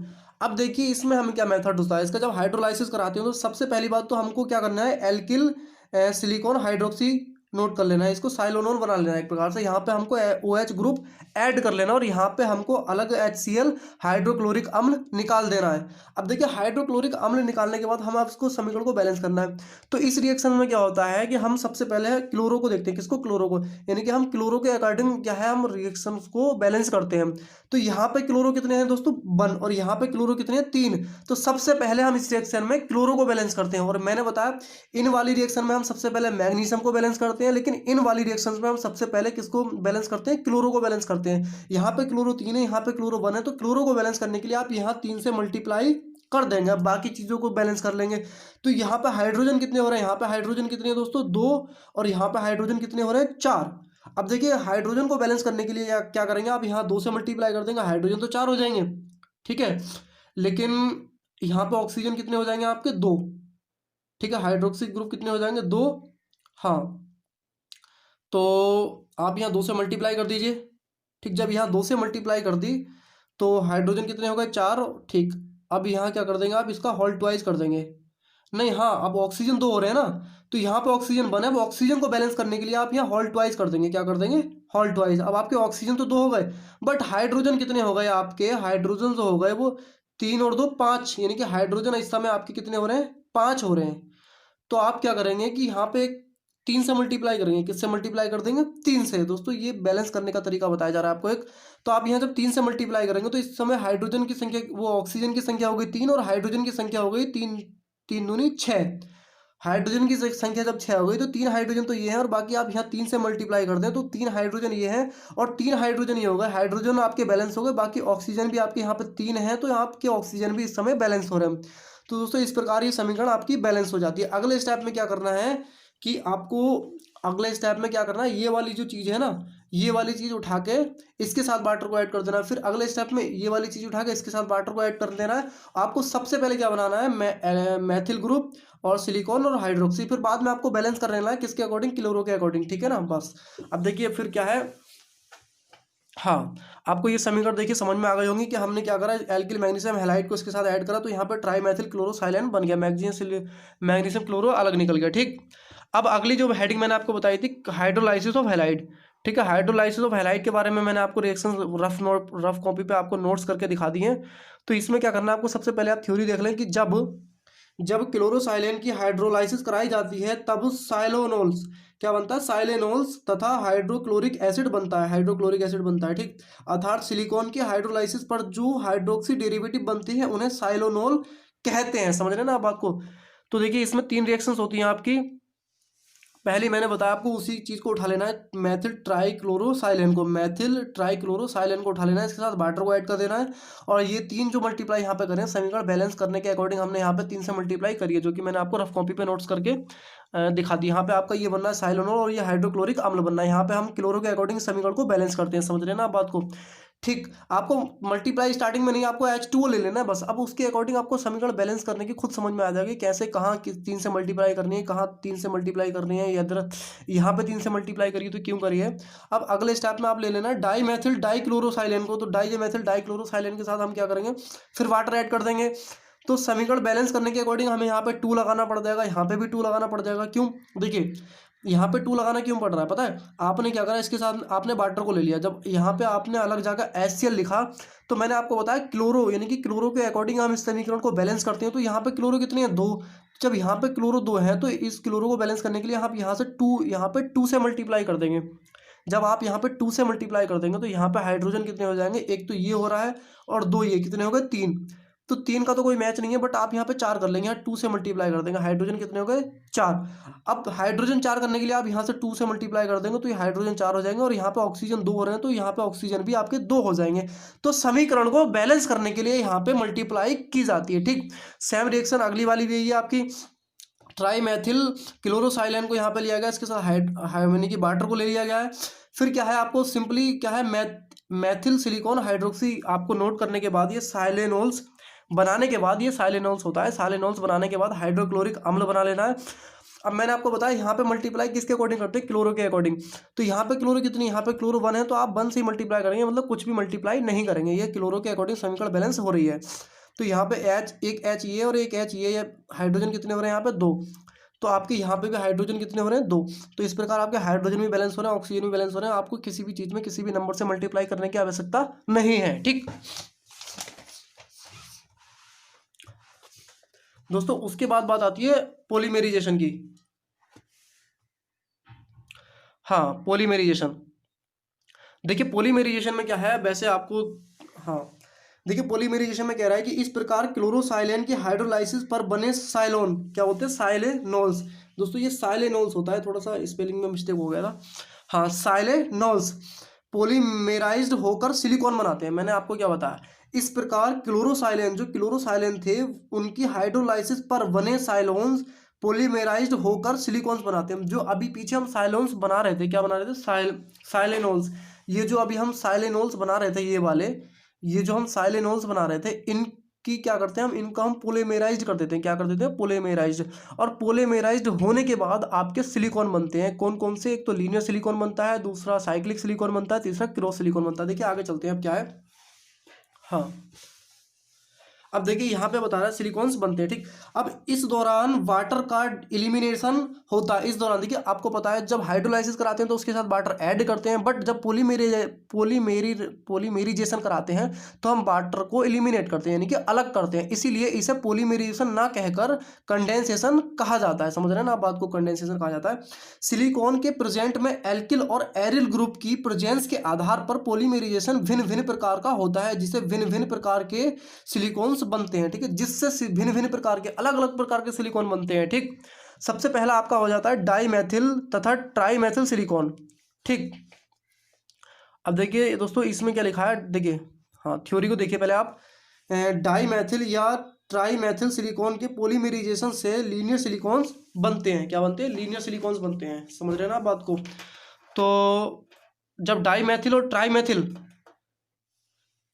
अब देखिए इसमें हम क्या मेथड होता है इसका, जब हाइड्रोलाइसिस कराते हो तो सबसे पहली बात तो हमको क्या करना है, एल्किल सिलिकॉन हाइड्रोक्सी नोट कर लेना है, इसको साइलोनोल बना लेना है एक प्रकार से। यहाँ पे हमको OH ग्रुप ऐड कर लेना और यहाँ पे हमको अलग HCl हाइड्रोक्लोरिक अम्ल निकाल देना है। अब देखिए हाइड्रोक्लोरिक अम्ल निकालने के बाद हम आपको समीकरण को बैलेंस करना है। तो इस रिएक्शन में क्या होता है कि हम सबसे पहले क्लोरो को देखते हैं, किसको, क्लोरो को, यानी कि हम क्लोरो के अकॉर्डिंग क्या है, हम रिएक्शन को बैलेंस करते हैं। तो यहाँ पे क्लोरो कितने हैं दोस्तों, 1, और यहाँ पे क्लोरो कितने हैं, 3। तो सबसे पहले हम इस रिएक्शन में क्लोरो को बैलेंस करते हैं। और मैंने बताया इन वाली रिएक्शन में हम सबसे पहले मैग्नीशियम को बैलेंस करते हैं, लेकिन इन वाली रिएक्शंस में हम सबसे पहले किसको बैलेंस करते हैं, क्लोरो को बैलेंस करते हैं। यहाँ पे क्लोरो 3 है, यहाँ पे क्लोरो 1 है, तो क्लोरो को बैलेंस करने के लिए आप यहाँ 3 से मल्टीप्लाई कर देंगे। अब बाकी चीजों को बैलेंस कर लेंगे। तो यहाँ पे हाइड्रोजन कितने हो रहे हैं, यहाँ पे हाइड्रोजन कितने हैं दोस्तों, 2, और यहाँ पे हाइड्रोजन कितने हो रहे हैं, 4। अब देखिए हाइड्रोजन को बैलेंस करने के लिए क्या करेंगे, आप यहाँ 2 से मल्टीप्लाई कर देंगे, हाइड्रोजन तो 4 हो जाएंगे, ठीक है, लेकिन यहाँ पे ऑक्सीजन कितने हो जाएंगे आपके, 2। ठीक है, हाइड्रोक्सी ग्रुप कितने हो जाएंगे, 2। हाँ, तो आप यहाँ 2 से मल्टीप्लाई कर दीजिए। ठीक, जब यहाँ 2 से मल्टीप्लाई कर दी तो हाइड्रोजन कितने हो गए, 4। ठीक, अब यहाँ क्या कर देंगे, आप इसका होल ट्वाइस कर देंगे। नहीं, हाँ, अब ऑक्सीजन 2 हो रहे हैं ना, तो यहाँ पे ऑक्सीजन 1 है, वो ऑक्सीजन को बैलेंस करने के लिए आप यहाँ होल ट्वाइस कर देंगे। क्या कर देंगे, होल ट्वाइस। अब आपके ऑक्सीजन तो 2 हो गए, बट हाइड्रोजन कितने हो गए आपके, हाइड्रोजन जो हो गए वो 3 और 2 5, यानी कि हाइड्रोजन इस समय आपके कितने हो रहे हैं, 5 हो रहे हैं। तो आप क्या करेंगे कि यहाँ पे 3 से मल्टीप्लाई करेंगे, किससे मल्टीप्लाई कर देंगे, 3 से। दोस्तों ये बैलेंस करने का तरीका बताया जा रहा है आपको एक। तो आप यहाँ जब 3 से मल्टीप्लाई करेंगे तो इस समय हाइड्रोजन की संख्या, वो ऑक्सीजन की संख्या हो गई 3 और हाइड्रोजन की संख्या हो गई 3, 3 दूनी 6। हाइड्रोजन की संख्या जब 6 हो गई तो 3 हाइड्रोजन तो ये है और बाकी आप यहाँ 3 से मल्टीप्लाई कर दें तो 3 हाइड्रोजन ये है और 3 हाइड्रोजन ये होगा। हाइड्रोजन आपके बैलेंस हो गए, बाकी ऑक्सीजन भी आपके यहाँ पे 3 है तो आपके ऑक्सीजन भी इस समय बैलेंस हो रहे हैं। तो दोस्तों इस प्रकार ये समीकरण आपकी बैलेंस हो जाती है। अगले स्टेप में क्या करना है कि आपको अगले स्टेप में क्या करना है, ये वाली जो चीज़ है ना, ये वाली चीज़ उठा के इसके साथ वाटर को ऐड कर देना है। फिर अगले स्टेप में ये वाली चीज़ उठा के इसके साथ वाटर को ऐड कर देना है। आपको सबसे पहले क्या बनाना है, मैथिल ग्रुप और सिलिकॉन और हाइड्रोक्सी। फिर बाद में आपको बैलेंस कर लेना है किसके अकॉर्डिंग, क्लोरो के अकॉर्डिंग, ठीक है ना। बस अब देखिए फिर क्या है, हाँ आपको ये समीकरण देखिए समझ में आ गई होंगी कि हमने क्या करा, एल्किल मैग्नीशियम हैलाइड को इसके साथ ऐड करा तो यहाँ पे ट्राईमेथिल क्लोरोसाइलेन बन गया, मैग्नीशियम क्लोरो अलग निकल गया। ठीक, अब अगली जो हेडिंग मैंने आपको बताई थी हाइड्रोलाइसिस ऑफ हैलाइड, ठीक है। हाइड्रोलाइसिस ऑफ हैलाइड के बारे में मैंने आपको रिएक्शन रफ कॉपी पे आपको नोट्स करके दिखा दिए हैं। तो इसमें क्या करना है आपको, सबसे पहले आप थ्योरी देख लें कि जब क्लोरोसाइलेन की हाइड्रोलाइसिस कराई जाती है तब साइलोनोल्स क्या बनता है, साइलेनोल्स तथा हाइड्रोक्लोरिक एसिड बनता है, हाइड्रोक्लोरिक एसिड बनता है। ठीक, अर्थात सिलिकॉन की हाइड्रोलाइसिस पर जो हाइड्रोक्सी डेरिवेटिव बनती है उन्हें साइलोनोल कहते हैं। समझ रहे हैं ना आप बात को। तो देखिए इसमें 3 रिएक्शंस होती हैं आपकी। पहले मैंने बताया आपको उसी चीज़ को उठा लेना है, मैथिल ट्राईक्लोरोसाइलेन को उठा लेना है, इसके साथ वाटर को ऐड कर देना है और ये 3 जो मल्टीप्लाई यहाँ पे करें समीकरण बैलेंस करने के अकॉर्डिंग हमने यहाँ पे 3 से मल्टीप्लाई करी है, जो कि मैंने आपको रफ कॉपी पे नोट्स करके दिखा दी। यहाँ पे आपका ये बनना है साइलोनोल और ये हाइड्रोक्लोरिक अम्ल बनना है। यहाँ पे हम क्लोरो के अकॉर्डिंग समीकरण को बैलेंस करते हैं। समझ रहे हैं ना आप बात को। ठीक, आपको मल्टीप्लाई स्टार्टिंग में नहीं, आपको H2O ले लेना है बस। अब उसके अकॉर्डिंग आपको समीकरण बैलेंस करने की खुद समझ में आ जाएगी कैसे कहाँ 3 से मल्टीप्लाई करनी है, कहाँ 3 से मल्टीप्लाई करनी है, या इधर यहाँ पे 3 से मल्टीप्लाई करिए तो क्यों करिए। अब अगले स्टेप में आप ले लेना है डाईमेथिल डाईक्लोरोसाइलेन को। तो डाईमेथिल डाईक्लोरोसाइलेन के साथ हम क्या करेंगे, फिर वाटर ऐड कर देंगे। तो समीकरण बैलेंस करने के अकॉर्डिंग हमें यहाँ पे 2 लगाना पड़ जाएगा, यहाँ पे भी 2 लगाना पड़ जाएगा। क्यों, देखिए यहाँ पे 2 लगाना क्यों पड़ रहा है पता है, आपने क्या करा, इसके साथ आपने वाटर को ले लिया। जब यहाँ पे आपने अलग जगह HCl लिखा तो मैंने आपको बताया क्लोरो, यानी कि क्लोरो के अकॉर्डिंग हम इस समीकरण को बैलेंस करते हैं। तो यहाँ पे क्लोरो कितनी है, 2। जब यहाँ पे क्लोरो 2 है तो इस क्लोरो को बैलेंस करने के लिए आप यहाँ से 2 से मल्टीप्लाई कर देंगे। जब आप यहाँ पे 2 से मल्टीप्लाई कर देंगे तो यहाँ पे हाइड्रोजन कितने हो जाएंगे, एक तो ये हो रहा है और 2 ये, कितने हो गए, 3। तो 3 का तो कोई मैच नहीं है, बट आप यहाँ पे 4 कर लेंगे, यहाँ 2 से मल्टीप्लाई कर देंगे, हाइड्रोजन कितने हो गए, 4। अब हाइड्रोजन 4 करने के लिए आप यहाँ से 2 से मल्टीप्लाई कर देंगे तो ये हाइड्रोजन 4 हो जाएंगे और यहाँ पे ऑक्सीजन 2 हो रहे हैं तो यहाँ पे ऑक्सीजन भी आपके 2 हो जाएंगे। तो समीकरण को बैलेंस करने के लिए यहाँ पे मल्टीप्लाई की जाती है। ठीक, सेम रिएक्शन अगली वाली भी है आपकी, ट्राईमेथिल क्लोरोसाइलेन को यहाँ पे लिया गया, इसके साथ यानी कि वाटर को ले लिया गया है। फिर क्या है, आपको सिंपली क्या है, मैथिल सिलिकॉन हाइड्रोक्सी आपको नोट करने के बाद ये साइलेनोल्स बनाने के बाद, ये साइलेनोल्स होता है, साइलेनोल्स बनाने के बाद हाइड्रोक्लोरिक अम्ल बना लेना है। अब मैंने आपको बताया यहाँ पे मल्टीप्लाई किसके अकॉर्डिंग करते हैं, क्लोरो के अकॉर्डिंग। तो यहाँ पे क्लोरो कितनी, यहाँ पे क्लोरो 1 है तो आप 1 से ही मल्टीप्लाई करेंगे, मतलब कुछ भी मल्टीप्लाई नहीं करेंगे, ये क्लोरो के अकॉर्डिंग समीकरण बैलेंस हो रही है। तो यहाँ पे एक H ये और एक H ये, हाइड्रोजन कितने हो रहे हैं यहाँ पे, 2। तो आपके यहाँ पे भी हाइड्रोजन कितने हो रहे हैं, 2। तो इस प्रकार आपके हाइड्रोजन भी बैलेंस हो रहे हैं, ऑक्सीजन भी बैलेंस हो रहे हैं। आपको किसी भी चीज़ में किसी भी नंबर से मल्टीप्लाई करने की आवश्यकता नहीं है। ठीक दोस्तों, उसके बाद बात आती है पॉलीमेराइजेशन की। हाँ, पॉलीमेराइजेशन, देखिए पॉलीमेराइजेशन में क्या है वैसे आपको, हाँ देखिए पॉलीमेराइजेशन में कह रहा है कि इस प्रकार क्लोरोसाइलेन की हाइड्रोलाइसिस पर बने साइलोन क्या होते हैं, साइलेनोल्स। दोस्तों ये साइलेनोल्स होता है, थोड़ा सा स्पेलिंग में मिस्टेक हो गया था। हाँ, साइलेनोल्स पॉलीमेराइज्ड होकर सिलिकॉन बनाते हैं। मैंने आपको क्या बताया, इस प्रकार क्लोरोसाइलेन, जो क्लोरोसाइलेन थे उनकी हाइड्रोलाइसिस पर बने साइलोन्स पॉलीमेराइज्ड होकर सिलिकॉन्स बनाते हैं। जो अभी पीछे हम साइलोन्स बना रहे थे, क्या बना रहे थे, साइलेनोल्स। ये जो अभी हम साइलेनोल्स बना रहे थे, ये वाले, ये जो हम साइलेनोल्स बना रहे थे, इनकी क्या करते हैं हम, इनको हम पोलीमेराइज्ड कर देते हैं। क्या कर देते हैं, पोलीमेराइज्ड। और पोलीमेराइज्ड होने के बाद आपके सिलिकॉन बनते हैं। कौन कौन से, एक तो लीनियर सिलिकॉन बनता है, दूसरा साइक्लिक सिलिकॉन बनता है, तीसरा क्रॉस सिलिकॉन बनता है। देखिए आगे चलते हैं अब क्या है। हाँ, अब देखिए यहाँ पे बता रहा है सिलिकॉन्स बनते हैं। ठीक, अब इस दौरान वाटर का एलिमिनेशन होता है। इस दौरान देखिए आपको पता है जब हाइड्रोलाइसिस कराते हैं तो उसके साथ वाटर ऐड करते हैं, बट जब पॉलीमेराइजेशन कराते हैं तो हम वाटर को एलिमिनेट करते हैं, यानी कि अलग करते हैं। इसीलिए इसे पॉलीमेराइजेशन ना कहकर कंडेंसेशन कहा जाता है। समझ रहे हैं ना आप बात को, कंडेंसेशन कहा जाता है। सिलिकॉन के प्रेजेंट में एल्किल और एरिल ग्रुप की प्रेजेंस के आधार पर पॉलीमेराइजेशन भिन्न भिन्न प्रकार का होता है, जिसे भिन्न भिन्न प्रकार के सिलिकॉन बनते हैं। ठीक है, जिससे भिन्न भिन्न प्रकार के अलग अलग प्रकार के सिलिकॉन बनते हैं। ठीक, सबसे पहला आपका हो जाता है डाई मैथिल तथा ट्राई मैथिल सिलिकॉन। ठीक, अब देखिए दोस्तों इसमें क्या लिखा है, देखिए हाँ थ्योरी को देखिए पहले आप। डाई मैथिल या ट्राई मैथिल सिलिकॉन के पॉलीमेराइजेशन से लीनियर सिलिकॉन्स बनते हैं। क्या बनते हैं? लीनियर सिलिकॉन्स बनते हैं। समझ रहे हैं ना आप बात को? तो जब डाई मैथिल और ट्राई मैथिल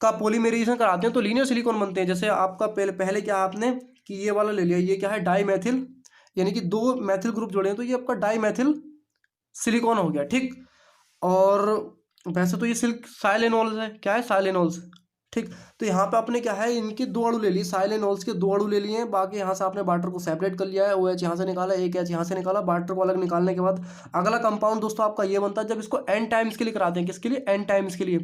का पॉलीमेराइजेशन कराते हैं तो लीनियर सिलिकॉन बनते हैं। जैसे आपका पहले क्या आपने कि ये वाला ले लिया, ये क्या है? डाई मैथिल, यानी कि दो मैथिल ग्रुप जोड़े हैं तो ये आपका डाई मैथिल सिलिकॉन हो गया। ठीक, और वैसे तो ये सिल्क साइलेनोल्स है। क्या है? साइलेनोल्स। ठीक, तो यहाँ पे आपने क्या है, इनके दो अणु ले लिए, साइलेनोल्स के दो अणु ले लिए हैं। बाकी यहाँ से आपने वाटर को सेपरेट कर लिया है, OH यहाँ से निकाला, एक H यहाँ से निकाला। वाटर को अलग निकालने के बाद अगला कंपाउंड दोस्तों आपका ये बनता है। जब इसको n टाइम्स के लिए कराते हैं, किसके लिए? n टाइम्स के लिए।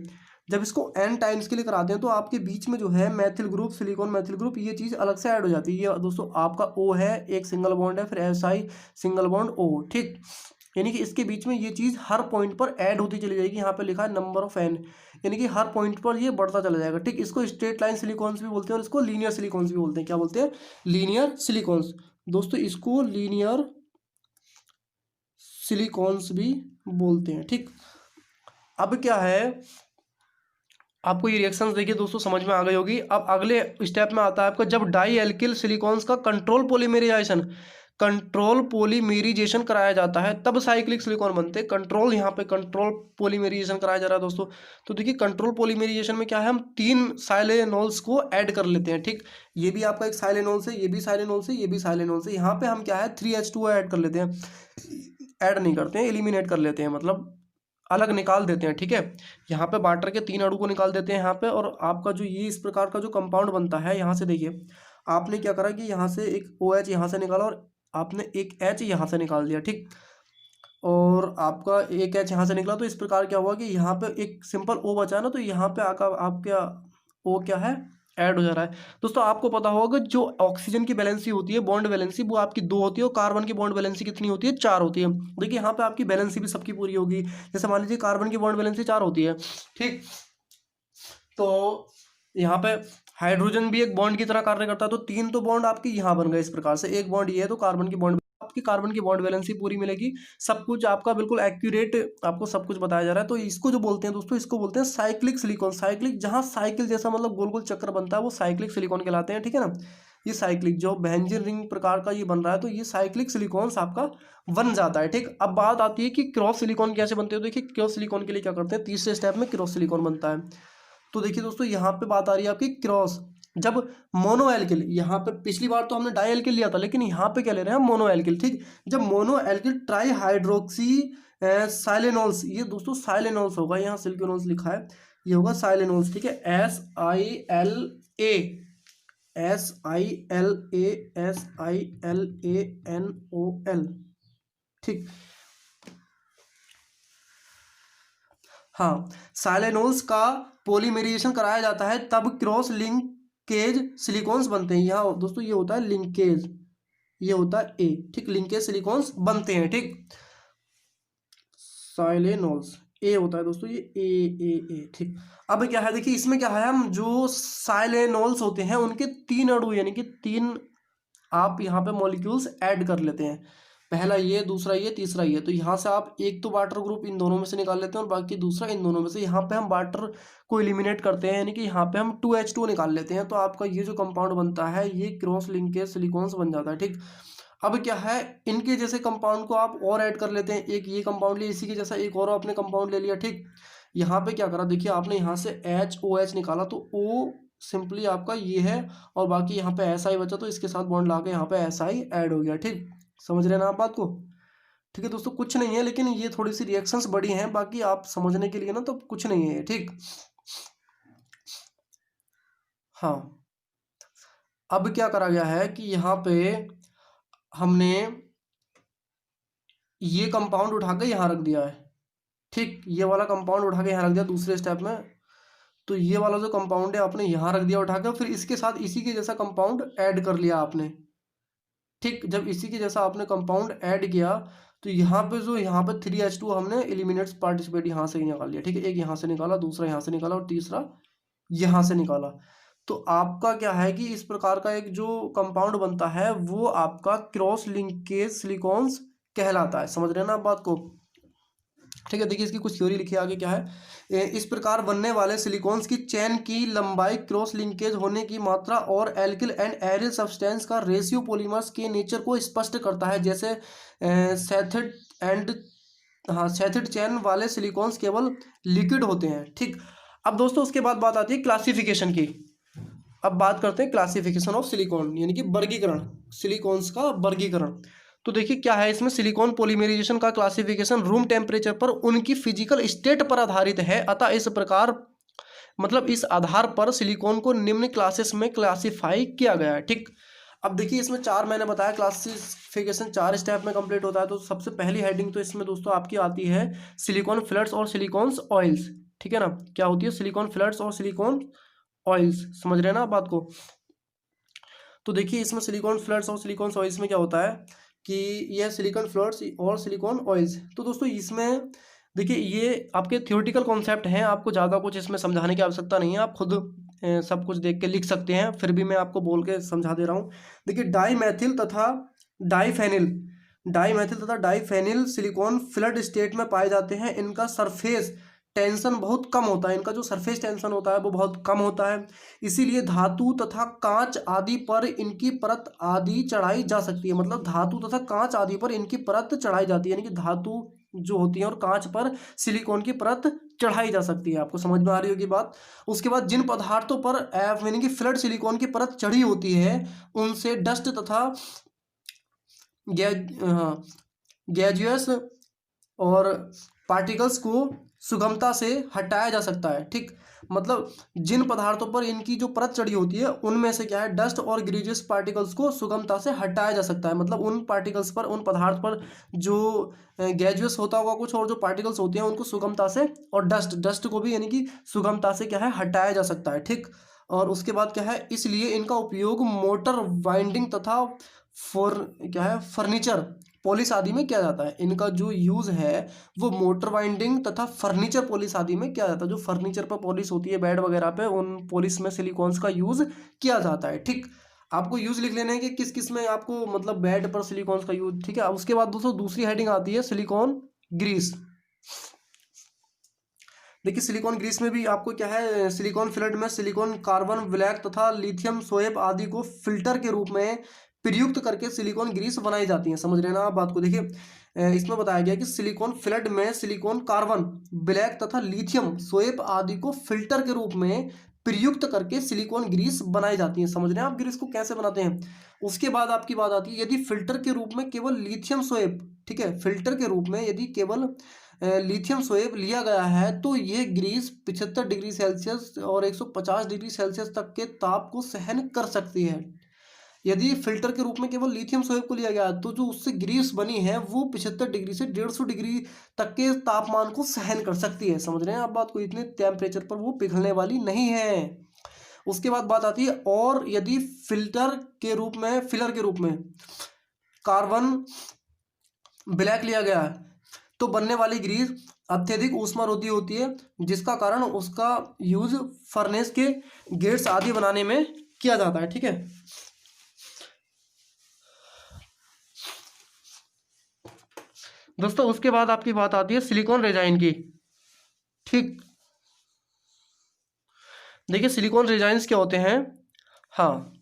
जब इसको n टाइम्स के लिए कराते हैं तो आपके बीच में जो है Maithil group, silicon Maithil group, ये चीज़ अलग से ऐड हो जाती है। ये दोस्तों आपका O है, एक सिंगल बॉन्ड है, फिर Si सिंगल बॉन्ड O। ठीक, यानी कि इसके बीच में ये चीज़ हर पॉइंट पर ऐड होती चली जाएगी। यहाँ पे लिखा है नंबर ऑफ n, यानी कि हर पॉइंट पर ये बढ़ता चला जाएगा। ठीक, इसको स्ट्रेट लाइन सिलिकॉन्स भी बोलते हैं और इसको लीनियर सिलिकॉन्स भी बोलते हैं। क्या बोलते हैं? Linear silicones. दोस्तों इसको लीनियर सिलिकॉन्स भी बोलते हैं। ठीक, अब क्या है, आपको ये रिएक्शंस देखिए दोस्तों समझ में आ गई होगी। अब अगले स्टेप में आता है आपका, जब डाई एल्किल सिलिकॉन्स का कंट्रोल पोलीमेराइजेशन कराया जाता है तब साइक्लिक सिलिकॉन बनते हैं। कंट्रोल, यहाँ पे कंट्रोल पोलीमेराइजेशन कराया जा रहा है दोस्तों। तो देखिए कंट्रोल पोलीमेराइजेशन में क्या है, हम 3 साइलेनोल्स को ऐड कर लेते हैं। ठीक, ये भी आपका एक साइलेनोल से, ये भी साइलेनोल से, ये भी साइलेनोल से। यहाँ पे हम क्या है 3H2 ऐड कर लेते हैं, ऐड नहीं करते हैं, एलिमिनेट कर लेते हैं, मतलब अलग निकाल देते हैं। ठीक है, यहाँ पे वाटर के 3 अणु को निकाल देते हैं यहाँ पे। और आपका जो ये इस प्रकार का जो कंपाउंड बनता है, यहाँ से देखिए आपने क्या करा कि यहाँ से एक OH यहाँ से निकाला और आपने एक H यहाँ से निकाल दिया। ठीक, और आपका एक H यहाँ से निकला तो इस प्रकार क्या हुआ कि यहाँ पे एक सिंपल O बचा है ना, तो यहाँ पे आकर आपका O क्या है, ऐड हो जा रहा है। दोस्तों आपको पता होगा जो ऑक्सीजन की वैलेंसी होती है, बॉन्ड वैलेंसी, वो आपकी 2 होती है और कार्बन की बॉन्ड वैलेंसी कितनी होती है? 4 होती है। देखिए यहाँ पे आपकी वैलेंसी भी सबकी पूरी होगी। जैसे मान लीजिए कार्बन की बॉन्ड वैलेंसी 4 होती है। ठीक, तो यहाँ पे हाइड्रोजन भी एक बॉन्ड की तरह कार्य करता है। तो 3 तो बॉन्ड आपकी यहाँ बन गए इस प्रकार से, एक बॉन्ड ये है तो कार्बन की बॉन्ड, आपकी कार्बन की बॉन्ड वैलेंसी पूरी मिलेगी। सब कुछ आपका बिल्कुल एक्यूरेट आपको सब कुछ बताया जा रहा है। तो इसको जो बोलते हैं दोस्तों, इसको बोलते हैं साइक्लिक सिलिकॉन। साइक्लिक, जहाँ साइकिल जैसा मतलब गोल गोल चक्कर बनता है वो साइक्लिक सिलिकॉन कहलाते हैं। ठीक है ना, ये साइक्लिक जो बेंजीन रिंग प्रकार का ये बन रहा है तो ये साइक्लिक सिलिकॉन्स आपका बन जाता है। ठीक, अब बात आती है कि क्रॉस सिलिकॉन कैसे बनते हैं। देखिए क्रॉस सिलिकॉन के लिए क्या करते हैं, तीसरे स्टेप में क्रॉस सिलिकॉन बनता है। तो देखिए दोस्तों यहाँ पे बात आ रही है आपकी क्रॉस। जब मोनो एल्किल, यहाँ पे पिछली बार तो हमने डाई एल्किल लिया था, लेकिन यहाँ पे क्या ले रहे हैं हम, मोनो एल्किल। ठीक, जब मोनो एल्किल ट्राई हाइड्रोक्सी साइलेनोल्स, ये दोस्तों साइलेनोल्स होगा, यहाँ सिलिकॉन्स लिखा है, ये होगा साइलेनोल्स। ठीक है, SILANOL। ठीक, हाँ, साइलेनोल्स का पॉलीमेराइजेशन कराया जाता है तब क्रॉस लिंकेज सिलिकॉन्स बनते हैं। यहाँ दोस्तों ये होता है लिंकेज, ये होता है A। ठीक, लिंकेज सिलिकॉन्स बनते हैं। ठीक, साइलेनोल्स A होता है दोस्तों, ये A। ठीक, अब क्या है देखिए इसमें क्या है, हम जो साइलेनोल्स होते हैं उनके 3 अणु, यानी कि 3 आप यहाँ पे मॉलिक्यूल्स ऐड कर लेते हैं। पहला ये, दूसरा ये, तीसरा ये। तो यहाँ से आप एक तो वाटर ग्रुप इन दोनों में से निकाल लेते हैं और बाकी दूसरा इन दोनों में से। यहाँ पे हम वाटर को एलिमिनेट करते हैं, यानी कि यहाँ पे हम 2H2 निकाल लेते हैं। तो आपका ये जो कंपाउंड बनता है ये क्रॉस लिंकेज सिलिकॉन्स बन जाता है। ठीक, अब क्या है, इनके जैसे कंपाउंड को आप और ऐड कर लेते हैं। एक ये कंपाउंड लिया, इसी के जैसा एक और आपने कंपाउंड ले लिया। ठीक, यहाँ पे क्या करा, देखिए आपने यहाँ से HOH निकाला तो O सिंपली आपका ये है और बाकी यहाँ पे SI बचा तो इसके साथ बॉन्ड ला के यहाँ पे SI ऐड हो गया। ठीक, समझ रहे हैं ना आप बात को? ठीक है दोस्तों, कुछ नहीं है, लेकिन ये थोड़ी सी रिएक्शंस बड़ी हैं, बाकी आप समझने के लिए ना तो कुछ नहीं है। ठीक, हाँ, अब क्या करा गया है कि यहाँ पे हमने ये कंपाउंड उठा के यहाँ रख दिया है। ठीक, ये वाला कंपाउंड उठा के यहाँ रख दिया दूसरे स्टेप में। तो ये वाला जो कंपाउंड है आपने यहाँ रख दिया उठा के, फिर इसके साथ इसी के जैसा कंपाउंड ऐड कर लिया आपने। ठीक, जब इसी के जैसा आपने कंपाउंड ऐड किया तो यहाँ पे जो यहाँ पे 3H2 हमने एलिमिनेट्स पार्टिसिपेट यहाँ से ही निकाल लिया। ठीक है, एक यहाँ से निकाला, दूसरा यहाँ से निकाला और तीसरा यहाँ से निकाला। तो आपका क्या है कि इस प्रकार का एक जो कंपाउंड बनता है वो आपका क्रॉस लिंकेज सिलिकॉन्स कहलाता है। समझ रहे हैं ना आप बात को? ठीक है, देखिए इसकी कुछ थ्योरी लिखी है आगे क्या है। इस प्रकार बनने वाले सिलिकॉन्स की चेन की लंबाई, क्रॉस लिंकेज होने की मात्रा और एल्किल एंड एरिल सब्सटेंस का रेशियो पॉलीमर्स के नेचर को स्पष्ट करता है। जैसे सेथिड एंड हाँ सेथिड चेन वाले सिलिकॉन्स केवल लिक्विड होते हैं। ठीक, अब दोस्तों उसके बाद बात आती है क्लासिफिकेशन की। अब बात करते हैं क्लासिफिकेशन ऑफ सिलिकॉन, यानी कि वर्गीकरण, सिलिकॉन्स का वर्गीकरण। तो देखिए क्या है इसमें, सिलिकॉन पॉलीमराइजेशन का क्लासिफिकेशन रूम टेम्परेचर पर उनकी फिजिकल स्टेट पर आधारित है। अतः इस प्रकार मतलब इस आधार पर सिलिकॉन को निम्न क्लासेस में क्लासिफाई किया गया है। ठीक, अब देखिए इसमें चार मैंने बताया क्लासिफिकेशन 4 स्टेप में कंप्लीट होता है। तो सबसे पहली हेडिंग तो इसमें दोस्तों आपकी आती है सिलिकॉन फ्लड्स और सिलिकॉन्स ऑयल्स। ठीक है ना, क्या होती है सिलिकॉन फ्लड्स और सिलिकॉन ऑयल्स, समझ रहे हैं ना आप बात को? तो देखिए इसमें सिलिकॉन फ्लड्स और सिलिकॉन ऑयल्स में क्या होता है कि यह सिलिकॉन फ्लड्स और सिलिकॉन ऑयल्स, तो दोस्तों इसमें देखिए ये आपके थ्योरेटिकल कॉन्सेप्ट हैं, आपको ज़्यादा कुछ इसमें समझाने की आवश्यकता नहीं है, आप खुद सब कुछ देख के लिख सकते हैं, फिर भी मैं आपको बोल के समझा दे रहा हूँ। देखिए डाईमेथिल तथा डाईफेनिल सिलिकॉन फ्लड स्टेट में पाए जाते हैं। इनका सरफेस टेंशन बहुत कम होता है, इनका जो सरफेस टेंशन होता है वो बहुत कम होता है, इसीलिए धातु तथा कांच आदि पर इनकी परत आदि चढ़ाई जा सकती है। मतलब धातु तथा कांच आदि पर इनकी परत चढ़ाई जाती है, यानी कि धातु जो होती है और कांच पर सिलिकॉन की परत चढ़ाई जा सकती है। आपको समझ में आ रही होगी बात? उसके बाद जिन पदार्थों पर यानी कि फ्लड सिलिकॉन की परत चढ़ी होती है उनसे डस्ट तथा गैजियस और पार्टिकल्स को सुगमता से हटाया जा सकता है। ठीक, मतलब जिन पदार्थों पर इनकी जो परत चढ़ी होती है उनमें से क्या है डस्ट और ग्रीजियस पार्टिकल्स को सुगमता से हटाया जा सकता है। मतलब उन पार्टिकल्स पर, उन पदार्थ पर जो गैजियस होता होगा कुछ और जो पार्टिकल्स होते हैं उनको सुगमता से, और डस्ट को भी यानी कि सुगमता से क्या है हटाया जा सकता है। ठीक, और उसके बाद क्या है, इसलिए इनका उपयोग मोटर वाइंडिंग तथा क्या है फर्नीचर पॉलिश आदि में किया जाता है। इनका जो यूज है वो मोटर वाइंडिंग तथा फर्नीचर पॉलिश आदि में किया जाता है। जो फर्नीचर पर पॉलिश होती है बेड वगैरह पे, उन पॉलिश में सिलिकॉन्स का यूज किया जाता है। ठीक, आपको यूज लिख लेना है कि किस किस में आपको मतलब बेड पर सिलिकॉन्स का यूज। ठीक है, उसके बाद दोस्तों दूसरी हेडिंग आती है सिलिकॉन ग्रीस। देखिए सिलिकॉन ग्रीस में भी आपको क्या है, सिलिकॉन फ्लड में सिलिकॉन कार्बन ब्लैक तथा लिथियम सोएब आदि को फिल्टर के रूप में प्रयुक्त करके सिलिकॉन ग्रीस बनाई जाती है। समझ रहे हैं ना आप बात को? देखिए इसमें बताया गया कि सिलिकॉन फ्लड में सिलिकॉन कार्बन ब्लैक तथा लिथियम सोएब आदि को फिल्टर के रूप में प्रयुक्त करके सिलिकॉन ग्रीस बनाई जाती है। समझ रहे हैं आप ग्रीस को कैसे बनाते हैं? उसके बाद आपकी बात आती है यदि फिल्टर के रूप में केवल लिथियम सोएब, ठीक है, फिल्टर के रूप में यदि केवल लिथियम सोएब लिया गया है तो ये ग्रीस 75 डिग्री सेल्सियस और 150 डिग्री सेल्सियस तक के ताप को सहन कर सकती है। यदि फिल्टर के रूप में केवल लिथियम सोएब को लिया गया तो जो उससे ग्रीस बनी है वो 75 डिग्री से 150 डिग्री तक के तापमान को सहन कर सकती है। समझ रहे हैं आप बात को? इतने टेम्परेचर पर वो पिघलने वाली नहीं है। उसके बाद बात आती है, और यदि फिलर के रूप में कार्बन ब्लैक लिया गया है तो बनने वाली ग्रीस अत्यधिक ऊष्मारोधी होती है, जिसका कारण उसका यूज फर्नेस के गेट्स आदि बनाने में किया जाता है। ठीक है, दोस्तों उसके बाद आपकी बात आती है सिलिकॉन रेजाइन की। ठीक, देखिए सिलिकॉन रेजाइंस क्या होते हैं। हाँ,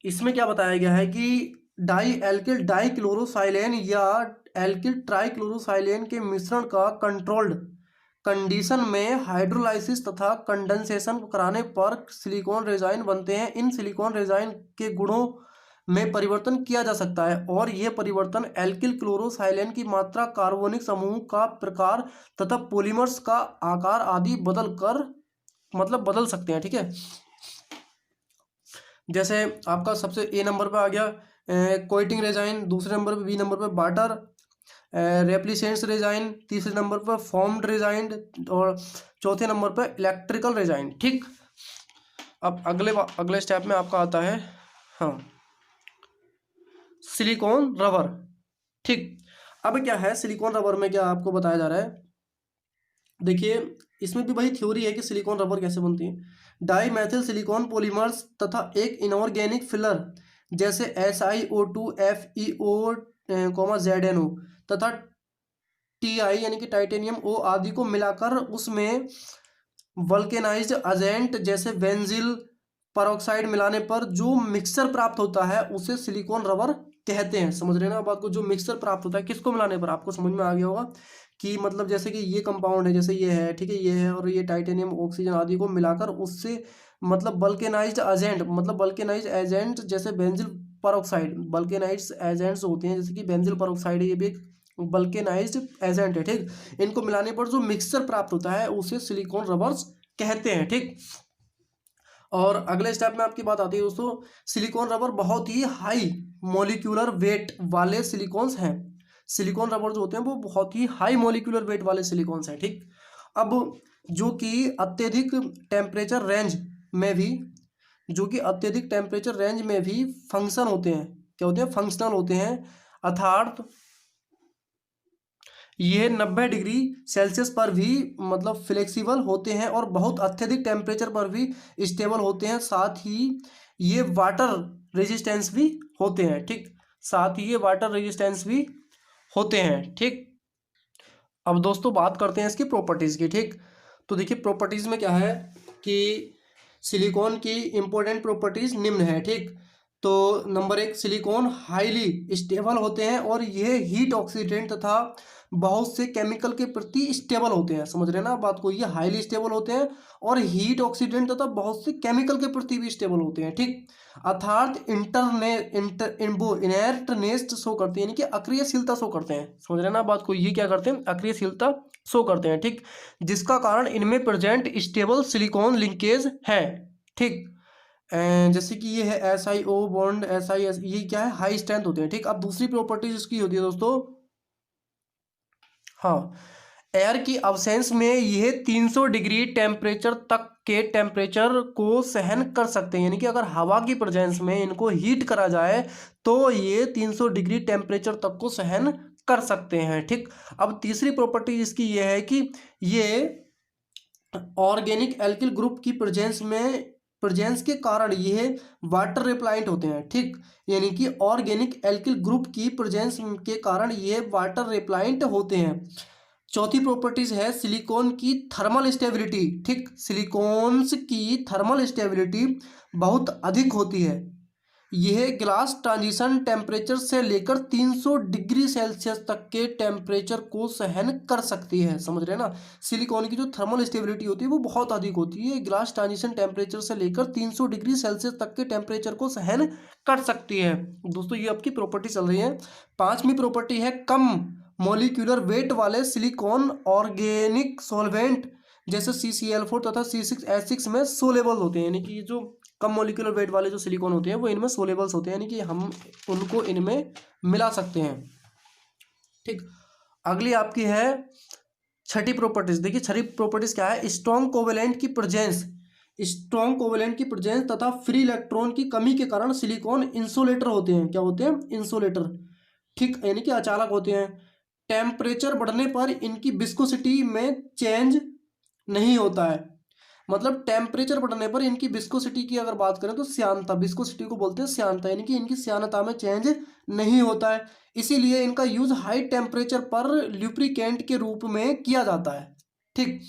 इसमें क्या बताया गया है कि डाई एल्किल डाइक्लोरोसाइलेन या एल्किल ट्राइक्लोरोसाइलेन के मिश्रण का कंट्रोल्ड कंडीशन में हाइड्रोलाइसिस तथा कंडेंसेशन कराने पर सिलिकॉन रेजाइन बनते हैं। इन सिलिकॉन रेजाइन के गुणों में परिवर्तन किया जा सकता है और यह परिवर्तन एल्किल क्लोरोसाइलेन की मात्रा, कार्बोनिक समूह का प्रकार तथा पॉलीमर्स का आकार आदि बदल सकते हैं। ठीक है, जैसे आपका सबसे ए नंबर पे आ गया कोइटिंग रेजाइन, दूसरे नंबर पे बी नंबर पे बाटर रेप्लिसेंस रेजाइन, तीसरे नंबर पर फॉर्म्ड रेजाइन और चौथे नंबर पर इलेक्ट्रिकल रेजाइन। ठीक, अब अगले स्टेप में आपका आता है हाँ सिलिकॉन रबर। ठीक, अब क्या है सिलिकॉन रबर में क्या आपको बताया जा रहा है, देखिए इसमें भी वही थ्योरी है कि सिलिकॉन रबर कैसे बनती है। डाई मैथिल सिलिकॉन पॉलीमर्स तथा एक इनऑर्गेनिक फिलर जैसे SiO2 FeO, ZnO तथा Ti यानी कि टाइटेनियम ओ आदि को मिलाकर उसमें वल्केनाइज्ड एजेंट जैसे बेंजील परऑक्साइड मिलाने पर जो मिक्सचर प्राप्त होता है उसे सिलिकॉन रबर कहते हैं। समझ रहे हैं ना बात को, जो मिक्सचर प्राप्त होता है किसको मिलाने पर, आपको समझ में आ गया होगा कि मतलब जैसे कि ये कंपाउंड है, जैसे ये है, ठीक है, ये है, और ये टाइटेनियम ऑक्सीजन आदि को मिलाकर उससे मतलब वल्केनाइज्ड एजेंट, मतलब वल्केनाइज्ड एजेंट जैसे बेंजील परऑक्साइड, वल्केनाइज्ड एजेंट्स होते हैं जैसे कि बेंजील परऑक्साइड है, ये भी एक वल्केनाइज्ड एजेंट है, ठीक। इनको मिलाने पर जो मिक्सचर प्राप्त होता है उसे सिलिकॉन रबर्स कहते हैं, ठीक। और अगले स्टेप में आपकी बात आती है दोस्तों, सिलिकॉन रबर बहुत ही हाई मॉलिक्यूलर वेट वाले सिलिकॉन्स हैं। सिलिकॉन रबर जो होते हैं वो बहुत ही हाई मॉलिक्यूलर वेट वाले सिलिकॉन्स हैं, ठीक। अब जो कि अत्यधिक टेम्परेचर रेंज में भी, जो कि अत्यधिक टेम्परेचर रेंज में भी फंक्शन होते हैं, क्या होते हैं, फंक्शनल होते हैं, अर्थात ये 90 डिग्री सेल्सियस पर भी मतलब फ्लेक्सिबल होते हैं और बहुत अत्यधिक टेम्परेचर पर भी स्टेबल होते हैं। साथ ही ये वाटर रेजिस्टेंस भी होते हैं, ठीक। साथ ही ये वाटर रेजिस्टेंस भी होते हैं, ठीक। अब दोस्तों बात करते हैं इसकी प्रॉपर्टीज़ की, ठीक। तो देखिए प्रॉपर्टीज़ में क्या है कि सिलिकॉन की इंपॉर्टेंट प्रॉपर्टीज़ निम्न है, ठीक। तो नंबर 1, सिलिकॉन हाईली स्टेबल होते हैं और ये हीट ऑक्सीडेंट तथा बहुत से केमिकल के प्रति स्टेबल होते हैं। समझ रहे हैं ना बात को, ये हाईली स्टेबल होते हैं और हीट ऑक्सीडेंट तथा बहुत से केमिकल के प्रति भी स्टेबल होते हैं, ठीक। अर्थात इनर्टनेस शो करते हैं, यानी कि अक्रियशीलता शो करते हैं। समझ रहे हैं ना बात को, ये क्या करते हैं, अक्रियशीलता शो करते हैं, ठीक। जिसका कारण इनमें प्रेजेंट स्टेबल सिलिकॉन लिंकेज है, ठीक। जैसे कि ये है SiO बॉन्ड SiS, ये क्या है, हाई स्ट्रेंथ होते हैं, ठीक। अब दूसरी प्रॉपर्टीज इसकी होती है दोस्तों, हाँ, एयर की अब्सेंस में यह 300 डिग्री टेम्परेचर तक के टेम्परेचर को सहन कर सकते हैं, यानी कि अगर हवा की प्रेजेंस में इनको हीट करा जाए तो ये 300 डिग्री टेम्परेचर तक को सहन कर सकते हैं, ठीक। अब तीसरी प्रॉपर्टी इसकी यह है कि ये ऑर्गेनिक एल्किल ग्रुप की प्रेजेंस के कारण यह वाटर रिप्लाइंट होते हैं, ठीक। यानी कि ऑर्गेनिक एल्किल ग्रुप की प्रेजेंस के कारण ये वाटर रिप्लाइंट होते हैं। चौथी प्रॉपर्टीज है सिलिकॉन की थर्मल स्टेबिलिटी, ठीक। सिलिकॉन्स की थर्मल स्टेबिलिटी बहुत अधिक होती है। यह ग्लास ट्रांजिशन टेम्परेचर से लेकर 300 डिग्री सेल्सियस तक के टेम्परेचर को सहन कर सकती है। समझ रहे हैं ना, सिलिकॉन की जो थर्मल स्टेबिलिटी होती है वो बहुत अधिक होती है, ग्लास ट्रांजिशन टेम्परेचर से लेकर 300 डिग्री सेल्सियस तक के टेम्परेचर को सहन कर सकती है। दोस्तों ये आपकी प्रॉपर्टी चल रही है। पांचवी प्रॉपर्टी है कम मॉलिक्यूलर वेट वाले सिलिकॉन ऑर्गेनिक सॉल्वेंट जैसे CCl4 तथा C6H6 में सोलेबल होते हैं, यानी कि जो कम मॉलिक्यूलर वेट वाले जो सिलिकॉन होते हैं वो इनमें सोलेबल्स होते हैं, यानी कि हम उनको इनमें मिला सकते हैं, ठीक। अगली आपकी है छठी प्रॉपर्टीज। देखिए छठी प्रॉपर्टीज क्या है, स्ट्रॉन्ग कोवेलेंट की प्रेजेंस तथा फ्री इलेक्ट्रॉन की कमी के कारण सिलिकॉन इंसुलेटर होते हैं। क्या होते हैं, इंसुलेटर, ठीक, यानी कि अचालक होते हैं। टेम्परेचर बढ़ने पर इनकी विस्कोसिटी में चेंज नहीं होता है, मतलब टेम्परेचर बढ़ने पर इनकी विस्कोसिटी की अगर बात करें तो श्यानता, विस्कोसिटी को बोलते हैं श्यानता, यानी कि इनकी श्यानता में चेंज नहीं होता है। इसीलिए इनका यूज हाई टेम्परेचर पर ल्यूब्रिकेंट के रूप में किया जाता है, ठीक।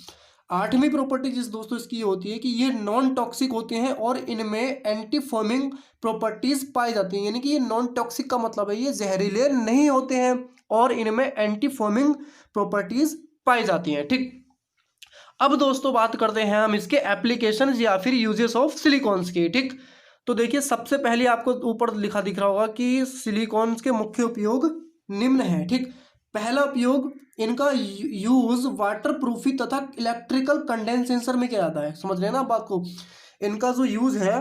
आठवीं प्रॉपर्टी जिस दोस्तों इसकी होती है कि ये नॉन टॉक्सिक होते हैं और इनमें एंटी फोमिंग प्रॉपर्टीज पाई जाती हैं, यानी कि ये नॉन टॉक्सिक का मतलब है ये जहरीले नहीं होते हैं और इनमें एंटी फोमिंग प्रॉपर्टीज पाई जाती हैं, ठीक। अब दोस्तों बात करते हैं हम इसके एप्लीकेशंस या फिर यूजेस ऑफ सिलिकॉन्स की, ठीक। तो देखिए सबसे पहले आपको ऊपर लिखा दिख रहा होगा कि सिलिकॉन्स के मुख्य उपयोग निम्न है, ठीक। पहला उपयोग, इनका यूज वाटर प्रूफी तथा इलेक्ट्रिकल कंडेंसेशन में किया जाता है। समझ रहे हैं ना बात को, इनका जो यूज है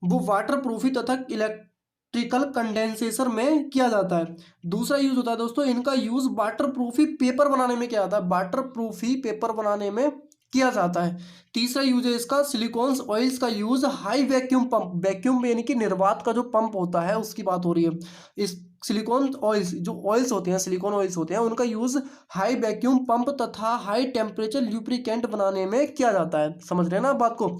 वो वाटर प्रूफी तथा इलेक्ट्रिकल कंडेंसेशन में किया जाता है। दूसरा यूज होता है दोस्तों, इनका यूज वाटर प्रूफी पेपर बनाने में किया जाता है। वाटर प्रूफी पेपर बनाने में किया जाता है। तीसरा यूज है इसका सिलिकॉन्स ऑयल्स का use high vacuum pump, vacuum यानी कि निर्वात का जो पंप होता है उसकी बात हो रही है। इस सिलिकॉन ऑयल्स, जो ऑयल्स होते हैं, सिलिकॉन ऑयल्स होते हैं, उनका यूज हाई वैक्यूम पंप तथा हाई टेम्परेचर ल्यूब्रिकेंट बनाने में किया जाता है। समझ रहे हैं ना बात को?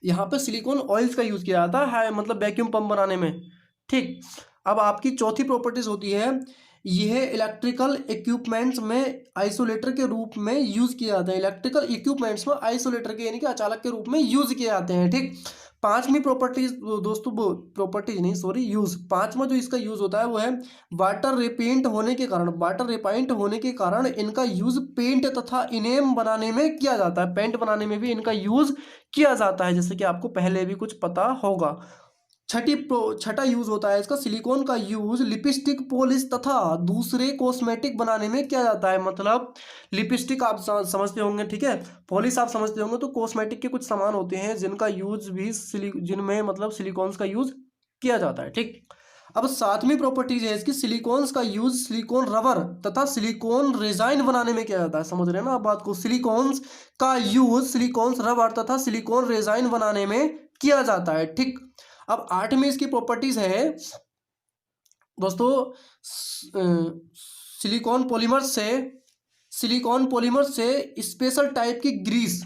यहाँ पे सिलिकॉन ऑयल्स का यूज किया जाता है मतलब वैक्यूम पंप बनाने में। ठीक, अब आपकी चौथी प्रॉपर्टीज होती है, यह इलेक्ट्रिकल इक्विपमेंट्स में आइसोलेटर के रूप में यूज किया जाता है। इलेक्ट्रिकल इक्विपमेंट्स में आइसोलेटर के यानी कि अचालक के रूप में यूज किए जाते हैं। ठीक, पांचवी प्रॉपर्टीज दोस्तों, वो प्रॉपर्टीज नहीं सॉरी यूज, पांचवा जो इसका यूज होता है वो है वाटर रिपेंट होने के कारण, वाटर रिपेंट होने के कारण इनका यूज पेंट तथा इनेम बनाने में किया जाता है। पेंट बनाने में भी इनका यूज किया जाता है, जैसे कि आपको पहले भी कुछ पता होगा। छठा यूज होता है इसका, सिलिकॉन का यूज लिपस्टिक पॉलिश तथा दूसरे कॉस्मेटिक बनाने में किया जाता है। मतलब लिपस्टिक आप समझते होंगे, ठीक है, पॉलिश आप समझते होंगे, तो कॉस्मेटिक के कुछ सामान होते हैं जिनका यूज भी जिनमें मतलब सिलिकॉन्स का यूज किया जाता है। ठीक, अब सातवीं प्रॉपर्टीज है इसकी, सिलिकॉन्स का यूज सिलिकॉन रबर तथा सिलिकॉन रेजाइन बनाने में किया जाता है। समझ रहे हैं ना आप बात को? सिलिकॉन्स का यूज सिलिकॉन्स रबर तथा सिलिकॉन रेजाइन बनाने में किया जाता है। ठीक, अब आठवीं इसकी प्रॉपर्टीज है दोस्तों, सिलिकॉन पॉलीमर से स्पेशल टाइप की ग्रीस,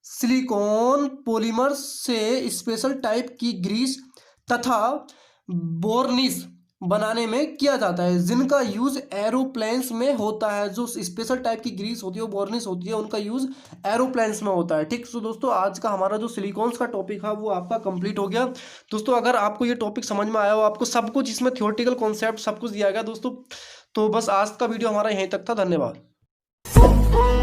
सिलिकॉन पॉलीमर से स्पेशल टाइप की ग्रीस तथा बोर्निश बनाने में किया जाता है, जिनका यूज एरोप्लेन्स में होता है। जो स्पेशल टाइप की ग्रीस होती है, वो बोर्निश होती है, उनका यूज एरोप्लेन्स में होता है। ठीक, तो दोस्तों आज का हमारा जो सिलिकॉन्स का टॉपिक है वो आपका कंप्लीट हो गया। दोस्तों अगर आपको ये टॉपिक समझ में आया हो, आपको सब कुछ इसमें थियोरेटिकल कॉन्सेप्ट सब कुछ दिया गया दोस्तों, तो बस आज का वीडियो हमारा यहीं तक था। धन्यवाद।